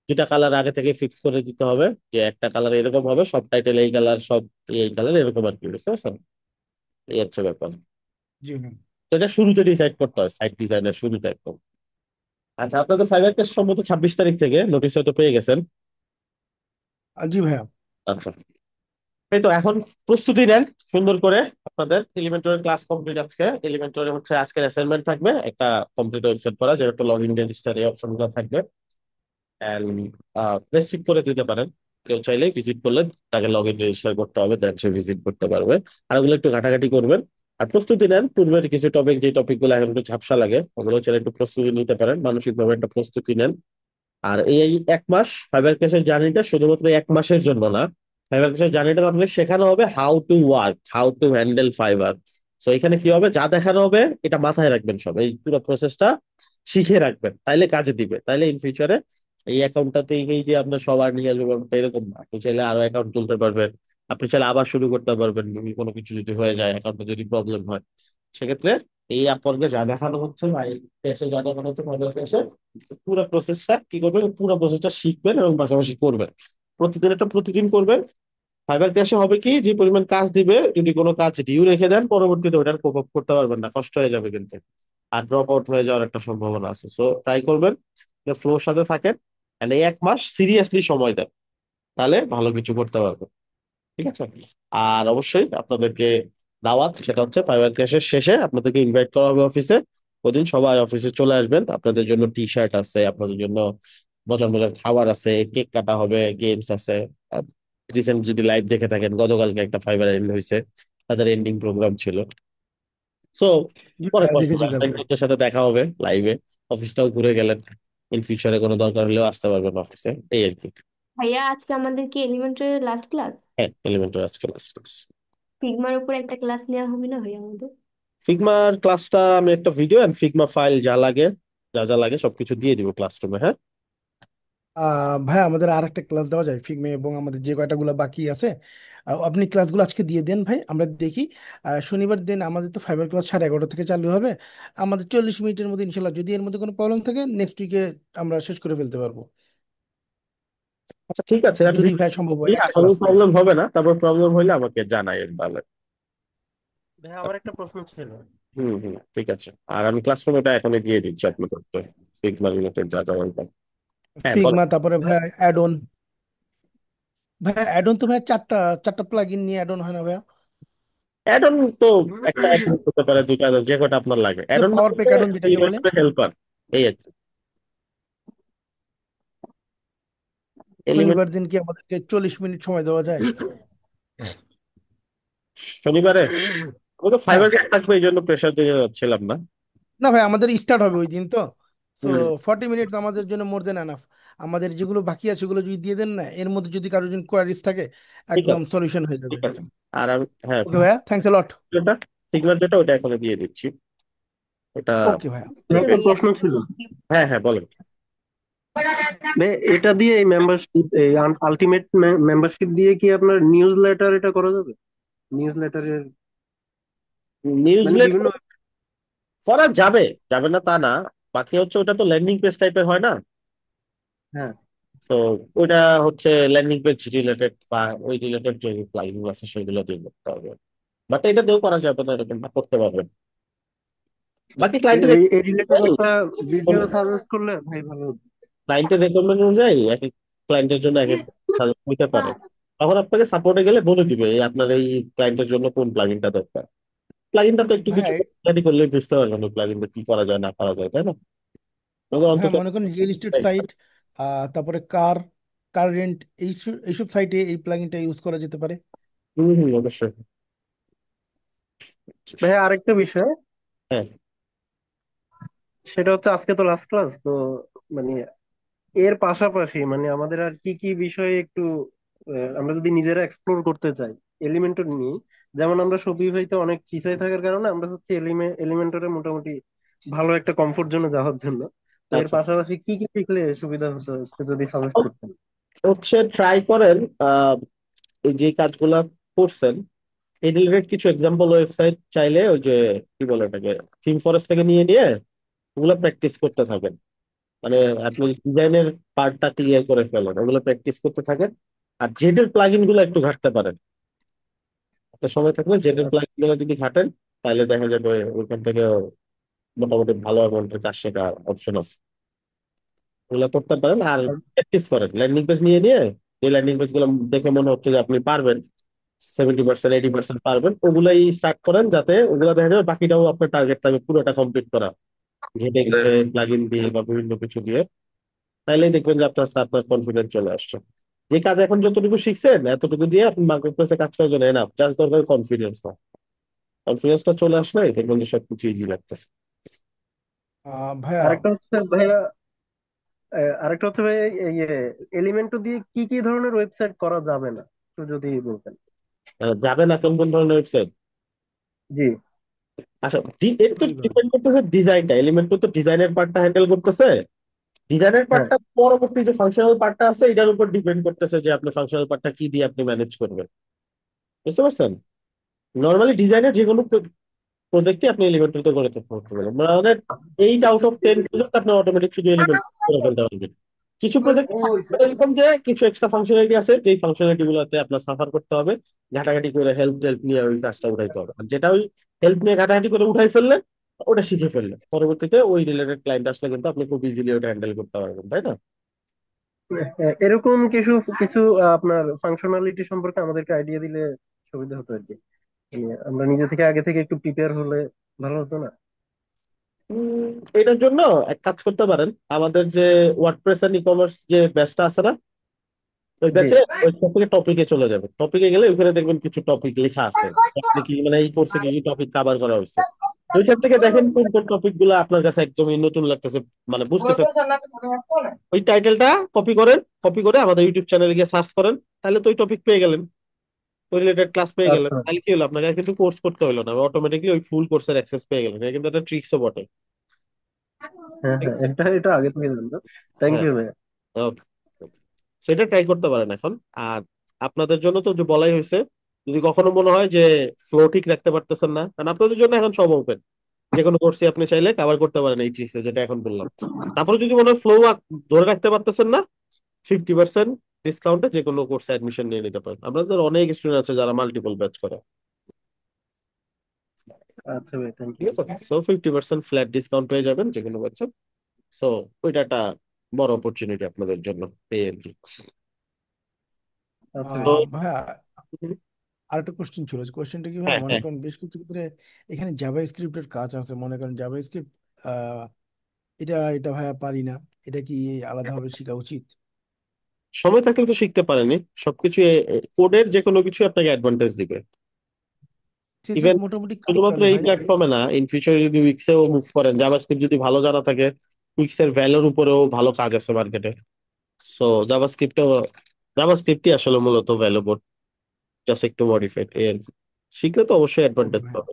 দুইটা কালার আগে থেকে ফিক্স করে দিতে হবে, যে একটা কালার এরকম হবে, সব টাইটেল এই কালার, সব এই কালার, এরকম আর কি, বুঝতে পারছেন? এই হচ্ছে ব্যাপার। জি ভাইয়া। তো এটা শুরুতে ডিসাইড করতে হয়, সাইট ডিজাইনের শুরুতে একদম। আচ্ছা, আপনাদের ফাইবার টেস্ট সম্ভবত 26 তারিখ থেকে, নোটিশ হয়তো পেয়ে গেছেন। জি ভাইয়া। আচ্ছা, এই তো এখন প্রস্তুতি নেন সুন্দর করে। আপনাদের এলিমেন্টরের ক্লাস কমপ্লিট আজকে। এলিমেন্টরে হচ্ছে আজকের অ্যাসাইনমেন্ট থাকবে একটা কমপ্লিট ওয়েবসাইট করা, যেটা একটা লগ ইন রেজিস্টার, এই অপশনগুলো থাকবে। এন্ড রেস্ট্রিক্ট করে দিতে পারেন, কেউ চাইলেই ভিজিট করলে তাকে লগ ইন রেজিস্টার করতে হবে, দেন সে ভিজিট করতে পারবে। আর ওগুলো একটু ঘাটাঘাটি করবেন। আর প্রস্তুতি নেন পূর্বের কিছু টপিক, যে টপিক গুলো এখন একটু ঝাপসা লাগে, ওগুলো চাইলে একটু প্রস্তুতি নিতে পারেন, মানসিকভাবে একটা প্রস্তুতি নেন। আর এই 1 মাস ফাইবার ক্যাশের জার্নিটা শুধুমাত্র 1 মাসের জন্য না। ফাইবার ক্যাশের জার্নিটা আপনাকে শেখানো হবে how to work, how to handle fibre. তো এখানে কি হবে, যা দেখানো হবে এটা মাথায় রাখবেন, সব এই পুরো প্রসেসটা শিখে রাখবেন, তাইলে কাজে দিবে, তাইলে ইন ফিউচারে এই অ্যাকাউন্টটাতে এই যে আপনার সবার নিয়ে আসবে ব্যাপারটা এরকম না। আপনি চাইলে আরো অ্যাকাউন্ট তুলতে পারবেন, আপনি চাইলে আবার শুরু করতে পারবেন, কোনো কিছু যদি হয়ে যায়, অ্যাকাউন্টে যদি প্রবলেম হয়, সেক্ষেত্রে এই আপনাকে যা দেখানো হচ্ছে বা এই ক্যাশে যা দেখানো হচ্ছে ফাইবার ক্যাশে, পুরো প্রসেসটা কি করবেন, পুরো প্রসেসটা শিখবেন এবং পাশাপাশি করবেন। প্রতিদিন একটা প্রতিদিন করবেন। ফাইবার ক্যাশে হবে কি, যে পরিমাণ কাজ দিবে, যদি কোনো কাজ ডিউ রেখে দেন, পরবর্তীতে ওটার কোপ আপ করতে পারবেন না, কষ্ট হয়ে যাবে কিন্তু, আর ড্রপ আউট হয়ে যাওয়ার একটা সম্ভাবনা আছে। সো ট্রাই করবেন, ফ্লোর সাথে থাকেন, এন্ড এই 1 মাস সিরিয়াসলি সময় দেন, তাহলে ভালো কিছু করতে পারবেন। ঠিক আছে? আর অবশ্যই আপনাদেরকে দাওয়াত, সেটা হচ্ছে ফাইবার ক্যাশের শেষে আপনাদেরকে ইনভাইট করা হবে অফিসে। ওদিন সবাই অফিসে চলে আসবেন, আপনাদের জন্য টি শার্ট আছে, আপনাদের জন্য মজার মজার খাবার আছে, কেক কাটা হবে, গেমস আছে। রিসেন্ট যদি লাইভ দেখে থাকেন, গতকালকে একটা ফাইবার এন্ড হয়েছে, তাদের এন্ডিং প্রোগ্রাম ছিল। সো জি পরে ভাইয়া দেখেছি কালকে। বন্ধুদের সাথে দেখা হবে লাইভে, অফিসটাও ঘুরে গেলেন, ইন ফিউচারে কোনো দরকার হলেও আসতে পারবেন অফিসে, এই আর কি। ভাইয়া আজকে আমাদের কি এলিমেন্টারি লাস্ট ক্লাস? হ্যাঁ, এলিমেন্টারি আজকে লাস্ট ক্লাস। ফিগমার উপর একটা ক্লাস নেওয়া হবে না ভাইয়া আমাদের? ফিগমার ক্লাসটা আমি একটা ভিডিও এন্ড ফিগমা ফাইল যা লাগে, যা যা লাগে সবকিছু দিয়ে দিব ক্লাসরুমে, হ্যাঁ। ভাইয়া আমাদের আর একটা ক্লাস দেওয়া যায় ফিগমে, এবং আমাদের যে কয়টা গুলো বাকি আছে আপনি ক্লাসগুলো আজকে দিয়ে দেন ভাই, আমরা দেখি। শনিবার দিন আমাদের তো ফাইবার ক্লাস 11:30 থেকে চালু হবে। আমাদের 40 মিনিটের মধ্যে ইনশাল্লাহ, যদি এর মধ্যে কোনো প্রবলেম থাকে নেক্সট উইকে আমরা শেষ করে ফেলতে পারবো। আচ্ছা, ঠিক আছে, আমি যদি ভাই সম্ভব হয় একটা আশা করি ক্লাস। প্রবলেম হবে না, তারপর প্রবলেম হইলে আমাকে জানাই তাহলে। ভাই আমার একটা প্রশ্ন ছিল। হুম, হুম, ঠিক আছে। আর আমি ক্লাসরুমে এটা এখনই দিয়ে দিচ্ছি আপনি করতে, ফিগমা রিলেটেড যা যা দরকার। হ্যাঁ, বল। ফিগমা তারপরে ভাই অ্যাড অন। ভাই অ্যাড অন তো ভাই চারটা চারটা প্লাগ ইন নিয়ে অ্যাড অন হয় না ভাইয়া? অ্যাড অন তো একটা অ্যাড অন করতে পারে, দুইটা যে কটা আপনার লাগে যে অ্যাড অন না পাওয়ার প্যাক করলে অ্যাড অন যেটাকে বলে। এলিমেন্টরে হেল্পার, এই আর কি। এলিমেন্ট শনিবার দিন কি আমাদেরকে 40 মিনিট সময় দেওয়া যায়? শনিবারে আমি তো হ্যাঁ। ফাইবার ক্লাস থাকবে, এই জন্য প্রেশার দিতে যাচ্ছিলাম না। না ভাই, আমাদের স্টার্ট হবে ওই দিন তো। সো হুম, 40 মিনিটস আমাদের জন্য মোর দেন এনাফ। আমাদের যেগুলো বাকি আছে ওগুলো যদি দিয়ে দেন না, এর মধ্যে যদি কারোর জন্য কোয়ারিজ থাকে, ঠিক একদম আছে, সলিউশন হয়ে যাবে। ঠিক আছে। আর আমি, হ্যাঁ, ওকে ভাইয়া, থ্যাংকস এ লট। যেটা সিগন্যাল যেটা ওটা এখনো দিয়ে দিচ্ছি ওটা। ওকে ভাইয়া। একটা প্রশ্ন ছিল, হ্যাঁ হ্যাঁ, বলেন। এটা দিয়ে এই মেম্বারশিপ, এই আলটিমেট মেম্বারশিপ দিয়ে কি আপনার নিউজ লেটার এটা করা যাবে? নিউজ লেটারের নিউজ মানে বিভিন্ন, করা যাবে, যাবে না তা না। বাকি হচ্ছে ওটা তো ল্যান্ডিং পেজ টাইপের হয় না। হ্যাঁ। তো ওইটা হচ্ছে ল্যান্ডিং পেজ রিলেটেড বা ওই রিলেটেড যে প্লাগইন আছে সেগুলো দিয়ে করতে হবে। বাট এটা দিয়েও করা যাবে না, এরকম করতে পারবেন। বাকি ক্লায়েন্টের এই রিলেটেড একটা ভিডিও সাজেস্ট করলে ভাই ভালো হতো। ক্লায়েন্টের রেকমেন্ড অনুযায়ী এক এক ক্লায়েন্টের জন্য এক এক সাজেস্ট হতে পারে। তখন আপনাকে সাপোর্টে গেলে বলে দিবে এই আপনার এই ক্লায়েন্টের জন্য কোন প্লাগইনটা দরকার। প্লাগইনটা তো একটু ভাইয়া কিছু স্টাডি করলে বুঝতে পারবেন ওই প্লাগইনটা কি করা যায় না করা যায়, তাই না? তখন হ্যাঁ, অন্তত মনে করেন রিয়েল এস্টেট সাইট, তারপরে কার কার রেন্ট, এইসব সাইটে এই প্লাগইনটা ইউজ করা যেতে পারে। হম হম, অবশ্যই। ভাই আরেকটা বিষয়, হ্যাঁ, সেটা হচ্ছে আজকে তো লাস্ট ক্লাস তো, মানে এর পাশাপাশি মানে আমাদের আর কি কি বিষয়ে একটু আমরা যদি নিজেরা এক্সপ্লোর করতে চাই এলিমেন্টর নিয়ে। যেমন আমরা সবই হইতে অনেক চিসাই থাকার কারণে আমরা হচ্ছে এলিমেন্টরে মোটামুটি ভালো একটা কমফোর্ট জোনে যাওয়ার জন্য। তো এর আচ্ছা। পাশাপাশি কি কি শিখলে সুবিধা হতো একটু যদি সাজেস্ট এখন করতেন। হচ্ছে ট্রাই করেন এই যে কাজগুলা করছেন এই রিলেটেড কিছু এক্সাম্পল ওয়েবসাইট চাইলে ওই যে কি বলে ওটাকে থিম ফরেস্ট থেকে নিয়ে নিয়ে ওগুলো প্র্যাকটিস করতে থাকেন। মানে আপনি ডিজাইনের পার্টটা ক্লিয়ার করে ফেলেন, ওগুলো প্র্যাকটিস করতে থাকেন। আর জেডের প্লাগইন গুলো একটু ঘাটতে পারেন। আপনার সময় থাকলে জেডের প্লাগইন গুলো যদি ঘাটেন তাহলে দেখা যাবে ওইখান থেকে মোটামুটি ভালো অ্যামাউন্টের কাজ শেখার অপশন আছে। ওগুলো করতে পারেন আর প্র্যাকটিস করেন ল্যান্ডিং পেজ নিয়ে নিয়ে। যে ল্যান্ডিং পেজ গুলো দেখে মনে হচ্ছে যে আপনি পারবেন, 70% 80% পারবেন, ওগুলাই স্টার্ট করেন যাতে ওগুলো দেখা যাবে বাকিটাও আপনার টার্গেট থাকবে পুরোটা কমপ্লিট করা, ঘেটে ঘেটে প্লাগইন দিয়ে বা বিভিন্ন কিছু দিয়ে। তাইলেই দেখবেন যে আস্তে আস্তে আপনার কনফিডেন্স চলে আসছে। যে কাজ এখন যতটুকু শিখছেন এতটুকু দিয়ে আপনি মার্কেট প্লেসে কাজ করার জন্য এনাফ, জাস্ট দরকার কনফিডেন্স। কনফিডেন্সটা চলে আসলে দেখবেন যে সবকিছু ইজি লাগতেছে। ভাইয়া, আরেকটা হচ্ছে ভাইয়া, আরেকটা হচ্ছে ভাই এই এলিমেন্টও দিয়ে কি কি ধরনের ওয়েবসাইট করা যাবে না একটু যদি বলতেন। যাবে না কোন কোন ধরনের ওয়েবসাইট? জি। আচ্ছা, এর তো এইভাবে। ডিপেন্ড করতেছে ডিজাইনটা, এলিমেন্ট তো ডিজাইনের পার্টটা হ্যান্ডেল করতেছে। ডিজাইনের হ্যাঁ। পার্টটা পরবর্তী যে ফাংশনাল পার্টটা আছে এটার উপর ডিপেন্ড করতেছে যে আপনি ফাংশনাল পার্টটা কি দিয়ে আপনি ম্যানেজ করবেন। বুঝতে পারছেন? নর্মালি ডিজাইনের যে কোনো প্রজেক্টই আপনি এলিমেন্টরিতে করে করতে পারবেন, মানে 8 আউট অফ 10 প্রজেক্ট আপনি অটোমেটিক শুধু এলিমেন্ট করে ফেলতে পারবেন। কিছু প্রজেক্ট এরকম যে কিছু এক্সট্রা ফাংশনালিটি আছে যেই ফাংশনালিটি গুলোতে আপনার সাফার করতে হবে, ঘাটাঘাটি করে হেল্প টেল্প নিয়ে ওই কাজটা উঠাইতে হবে। আর যেটা ওই হেল্প নিয়ে ঘাটাঘাটি করে উঠাই ফেললে ওটা শিখে ফেললে পরবর্তীতে ওই রিলেটেড ক্লায়েন্ট আসলে কিন্তু আপনি খুব ইজিলি ওটা হ্যান্ডেল করতে পারবেন, তাই না? এরকম কিছু কিছু আপনার ফাংশনালিটি সম্পর্কে আমাদেরকে আইডিয়া দিলে সুবিধা হতো আর কি। মানে আমরা নিজে থেকে আগে থেকে একটু প্রিপেয়ার হলে ভালো হতো না? উম, এটার জন্য এক কাজ করতে পারেন, আমাদের যে ওয়ার্ডপ্রেস এন্ড ই কমার্স যে ব্যাচটা আছে না, ওই জি। ব্যাচে ওইখান থেকে টপিকে চলে যাবে। টপিকে গেলে ওখানে দেখবেন কিছু টপিক লেখা আছে আপনি কি মানে এই কোর্সে কি কি টপিক কভার করা হয়েছে। ওইখান থেকে দেখেন কোন কোন টপিক গুলো আপনার কাছে একদমই নতুন লাগতেছে, মানে বুঝতেছেন। ওই টাইটেলটা কপি করেন, কপি করে আমাদের ইউটিউব চ্যানেলে গিয়ে সার্চ করেন, তাহলে তো ওই টপিক পেয়ে গেলেন, ওই রিলেটেড ক্লাস পেয়ে গেলেন। আচ্ছা। তাহলে কি হলো, আপনাকে আর কিন্তু কোর্স করতে হলো না, অটোমেটিকলি ওই ফুল কোর্সের অ্যাক্সেস পেয়ে গেলেন। এটা কিন্তু একটা ট্রিক্সও বটে। হ্যাঁ ঠিক হ্যাঁ, আছে? এটা এটা আগে থেকে জানতাম। থ্যাংক হ্যাঁ, ইউ ভাইয়া। ওকে। সেটা ট্রাই করতে পারেন এখন। আর আপনাদের জন্য তো যে বলাই হয়েছে, যদি কখনো মনে হয় যে ফ্লো ঠিক রাখতে পারতেছেন না, কারণ আপনাদের জন্য এখন সব ওপেন, যে কোনো কোর্সই আপনি চাইলে কভার করতে পারেন এই ট্রিক্সে যেটা এখন বললাম। তারপরে যদি মনে হয় ফ্লো ধরে রাখতে পারতেছেন না, 50% ডিসকাউন্টে যে কোনো কোর্সে অ্যাডমিশন নিয়ে নিতে পারেন। আমাদের অনেক স্টুডেন্ট আছে যারা মাল্টিপল ব্যাচ করে। আচ্ছা ভাই, থ্যাংক ঠিক ইউ। আছে, সো 50% ফ্ল্যাট ডিসকাউন্ট পেয়ে যাবেন যে কোনো ব্যাচে। সো ওইটা একটা বড় অপরচুনিটি আপনাদের জন্য এই আর কি। আচ্ছা ভাই। তো ভাইয়া, আর একটা কোশ্চেন ছিল, কোশ্চেনটা কি ভাই, হ্যাঁ, মনে হ্যাঁ। করেন বেশ কিছু ক্ষেত্রে এখানে জাভা স্ক্রিপ্টের কাজ আছে, মনে করেন জাভা স্ক্রিপ্ট এটা এটা ভাইয়া পারি না, এটা কি আলাদাভাবে শেখা উচিত? সময় থাকলে তো শিখতে পারেনি সবকিছু। কোডের যে কোনো কিছু আপনাকে অ্যাডভান্টেজ দিবে। সিএসএস ইভেন মোটামুটি কাজ শুধুমাত্র চলে এই ভাই। প্ল্যাটফর্মে না, ইন ফিউচারে যদি উইক্সেও মুভ করেন, জাভাস্ক্রিপ্ট যদি ভালো জানা থাকে, উইক্স এর ভ্যালুর উপরেও ভালো কাজ আছে মার্কেটে। সো জাভাস্ক্রিপ্টও, জাভাস্ক্রিপ্টই আসলে মূলত ভ্যালু বোর্ড, জাস্ট একটু মডিফাইড এর। শিখলে তো অবশ্যই ওকে অ্যাডভান্টেজ ভাই। পাবে।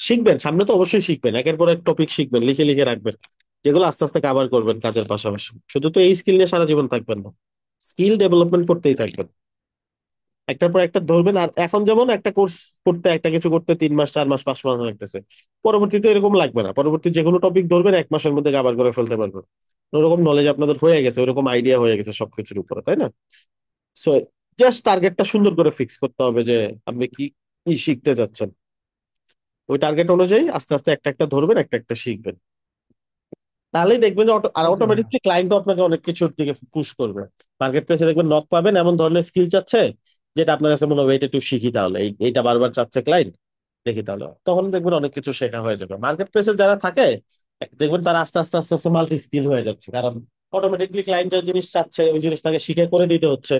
শিখবেন, সামনে তো অবশ্যই শিখবেন, একের পর এক টপিক শিখবেন, লিখে লিখে রাখবেন, যেগুলো আস্তে আস্তে কভার করবেন কাজের পাশাপাশি। শুধু তো এই স্কিল নিয়ে সারা জীবন থাকবেন না, স্কিল ডেভেলপমেন্ট করতেই থাকবেন, একটার পর একটা ধরবেন। আর এখন যেমন একটা কোর্স করতে, একটা কিছু করতে 3 মাস 4 মাস 5 মাস লাগতেছে, পরবর্তীতে এরকম লাগবে না। পরবর্তী যে কোনো টপিক ধরবেন 1 মাসের মধ্যে কভার করে ফেলতে পারবেন। ওরকম নলেজ আপনাদের হয়ে গেছে, ওরকম আইডিয়া হয়ে গেছে সবকিছুর উপরে, তাই না? সো জাস্ট টার্গেটটা সুন্দর করে ফিক্স করতে হবে যে আপনি কি কি শিখতে যাচ্ছেন। ওই টার্গেট অনুযায়ী আস্তে আস্তে একটা একটা ধরবেন, একটা একটা শিখবেন। তাহলেই দেখবেন যে আর ওকে ভাইয়া। অটোমেটিকলি ক্লায়েন্টও আপনাকে অনেক কিছুর দিকে পুশ করবে। মার্কেট প্লেসে দেখবেন নক পাবেন, এমন ধরনের স্কিল চাচ্ছে যেটা আপনার কাছে মনে হবে এটা একটু শিখি, তাহলে এইটা বারবার চাচ্ছে ক্লায়েন্ট, দেখি তাহলে। তখন দেখবেন অনেক কিছু শেখা হয়ে যাবে। মার্কেট প্লেসে যারা থাকে দেখবেন তারা আস্তে আস্তে আস্তে আস্তে মাল্টি স্কিল হয়ে যাচ্ছে, কারণ অটোমেটিকলি ক্লায়েন্ট যে জিনিস চাচ্ছে ওই জিনিস তাকে শিখে করে দিতে হচ্ছে।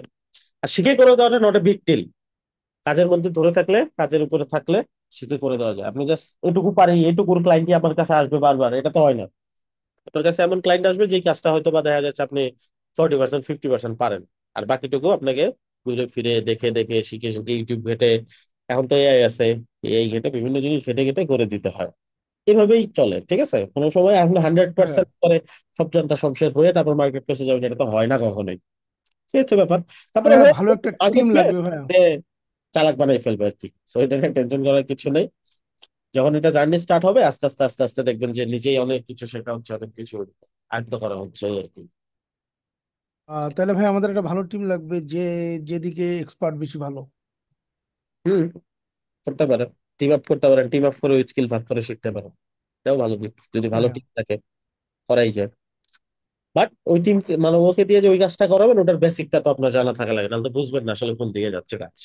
আর শিখে করে দেওয়াটা নট এ বিগ ডিল। কাজের মধ্যে ধরে থাকলে, কাজের উপরে থাকলে শিখে করে দেওয়া যায়। আপনি জাস্ট এটুকু পারি, এটুকুর ক্লায়েন্টই আপনার কাছে আসবে বারবার, এটা তো হয় না। আপনার কাছে এমন ক্লায়েন্ট আসবে যে কাজটা হয়তো বা দেখা যাচ্ছে আপনি 40% 50% পারেন, আর বাকিটুকু আপনাকে ঘুরে ফিরে দেখে দেখে শিখে শিখে ইউটিউব ঘেটে, এখন তো এআই আছে, এআই ঘেটে বিভিন্ন জিনিস ঘেটে ঘেটে করে দিতে হয়। এভাবেই চলে, ঠিক আছে? কোনো সময় আপনি হান্ড্রেড হ্যাঁ পার্সেন্ট করে সব জানতা সব শেষ হয়ে তারপর মার্কেট প্লেসে যাবেন, এটা তো হয় না কখনোই। ঠিক আছে ব্যাপার। তারপরে ভাইয়া, হয়ে ভালো একটা মার্কেট টিম প্লেস লাগবে ভাইয়া। চালাক বানাই ফেলবে আর কি। সো এটা নিয়ে টেনশন করার কিছু নেই। যখন এটা জার্নি স্টার্ট হবে আস্তে আস্তে আস্তে আস্তে দেখবেন যে নিজেই অনেক কিছু শেখা হচ্ছে, অনেক কিছু আয়ত্ত করা হচ্ছে, এই আর কি। তাহলে ভাই আমাদের একটা ভালো টিম লাগবে, যে যেদিকে এক্সপার্ট বেশি ভালো। হুম, করতে পারেন, টিম আপ করতে পারেন, টিম আপ করে স্কিল ভাগ করে শিখতে পারেন। এটাও ভালো দিক, যদি ভালো হ্যাঁ টিম থাকে করাই যায়। বাট ওই টিম, মানে ওকে দিয়ে যে ওই কাজটা করাবেন ওটার বেসিকটা তো আপনার জানা থাকা লাগে, নাহলে তো বুঝবেন না আসলে কোন দিকে যাচ্ছে কাজ।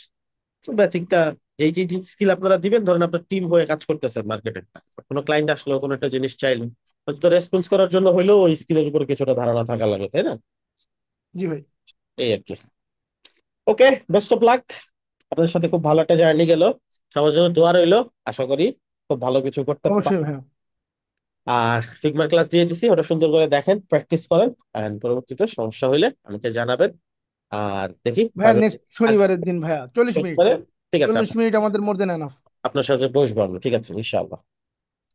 তো বেসিকটা, যেই যে স্কিল আপনারা দিবেন, ধরেন আপনার টিম হয়ে কাজ করতেছেন মার্কেটে, কোনো ক্লায়েন্ট আসলো কোনো একটা জিনিস চাইলেন, হয়তো রেসপন্স করার জন্য হইলেও ওই স্কিলের উপর কিছুটা ধারণা থাকা লাগে, তাই না? জি ভাই। এই আর কি। ওকে, বেস্ট অফ লাক। আপনাদের সাথে খুব ভালো একটা জার্নি গেল, সবার জন্য দোয়া রইলো। আশা করি খুব ভালো কিছু করতে অবশ্যই ভাইয়া। আর ফিগমার ক্লাস দিয়ে দিছি, ওটা সুন্দর করে দেখেন, প্র্যাকটিস করেন, and পরবর্তীতে সমস্যা হইলে আমাকে জানাবেন। আর দেখি ভাইয়া ফাইবার নেক্সট শনিবারের দিন ভাইয়া 40 মিনিট। মানে, ঠিক আছে, 40 মিনিট আমাদের মোর দেন এনাফ। আপনার সাথে বসবো আমি, ঠিক আছে ইনশাআল্লাহ।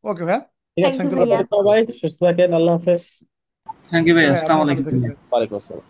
ওকে ভাইয়া। ঠিক আছে, thank you thank you lot ভাইয়া। ভাই। সবাই সুস্থ থাকেন, আল্লাহ হাফেজ। থ্যাংক ইউ ভাই, ভাইয়া আসসালামু আপনি ভালো আলাইকুম। থাকেন ভাই। ওয়ালাইকুম আসসালাম।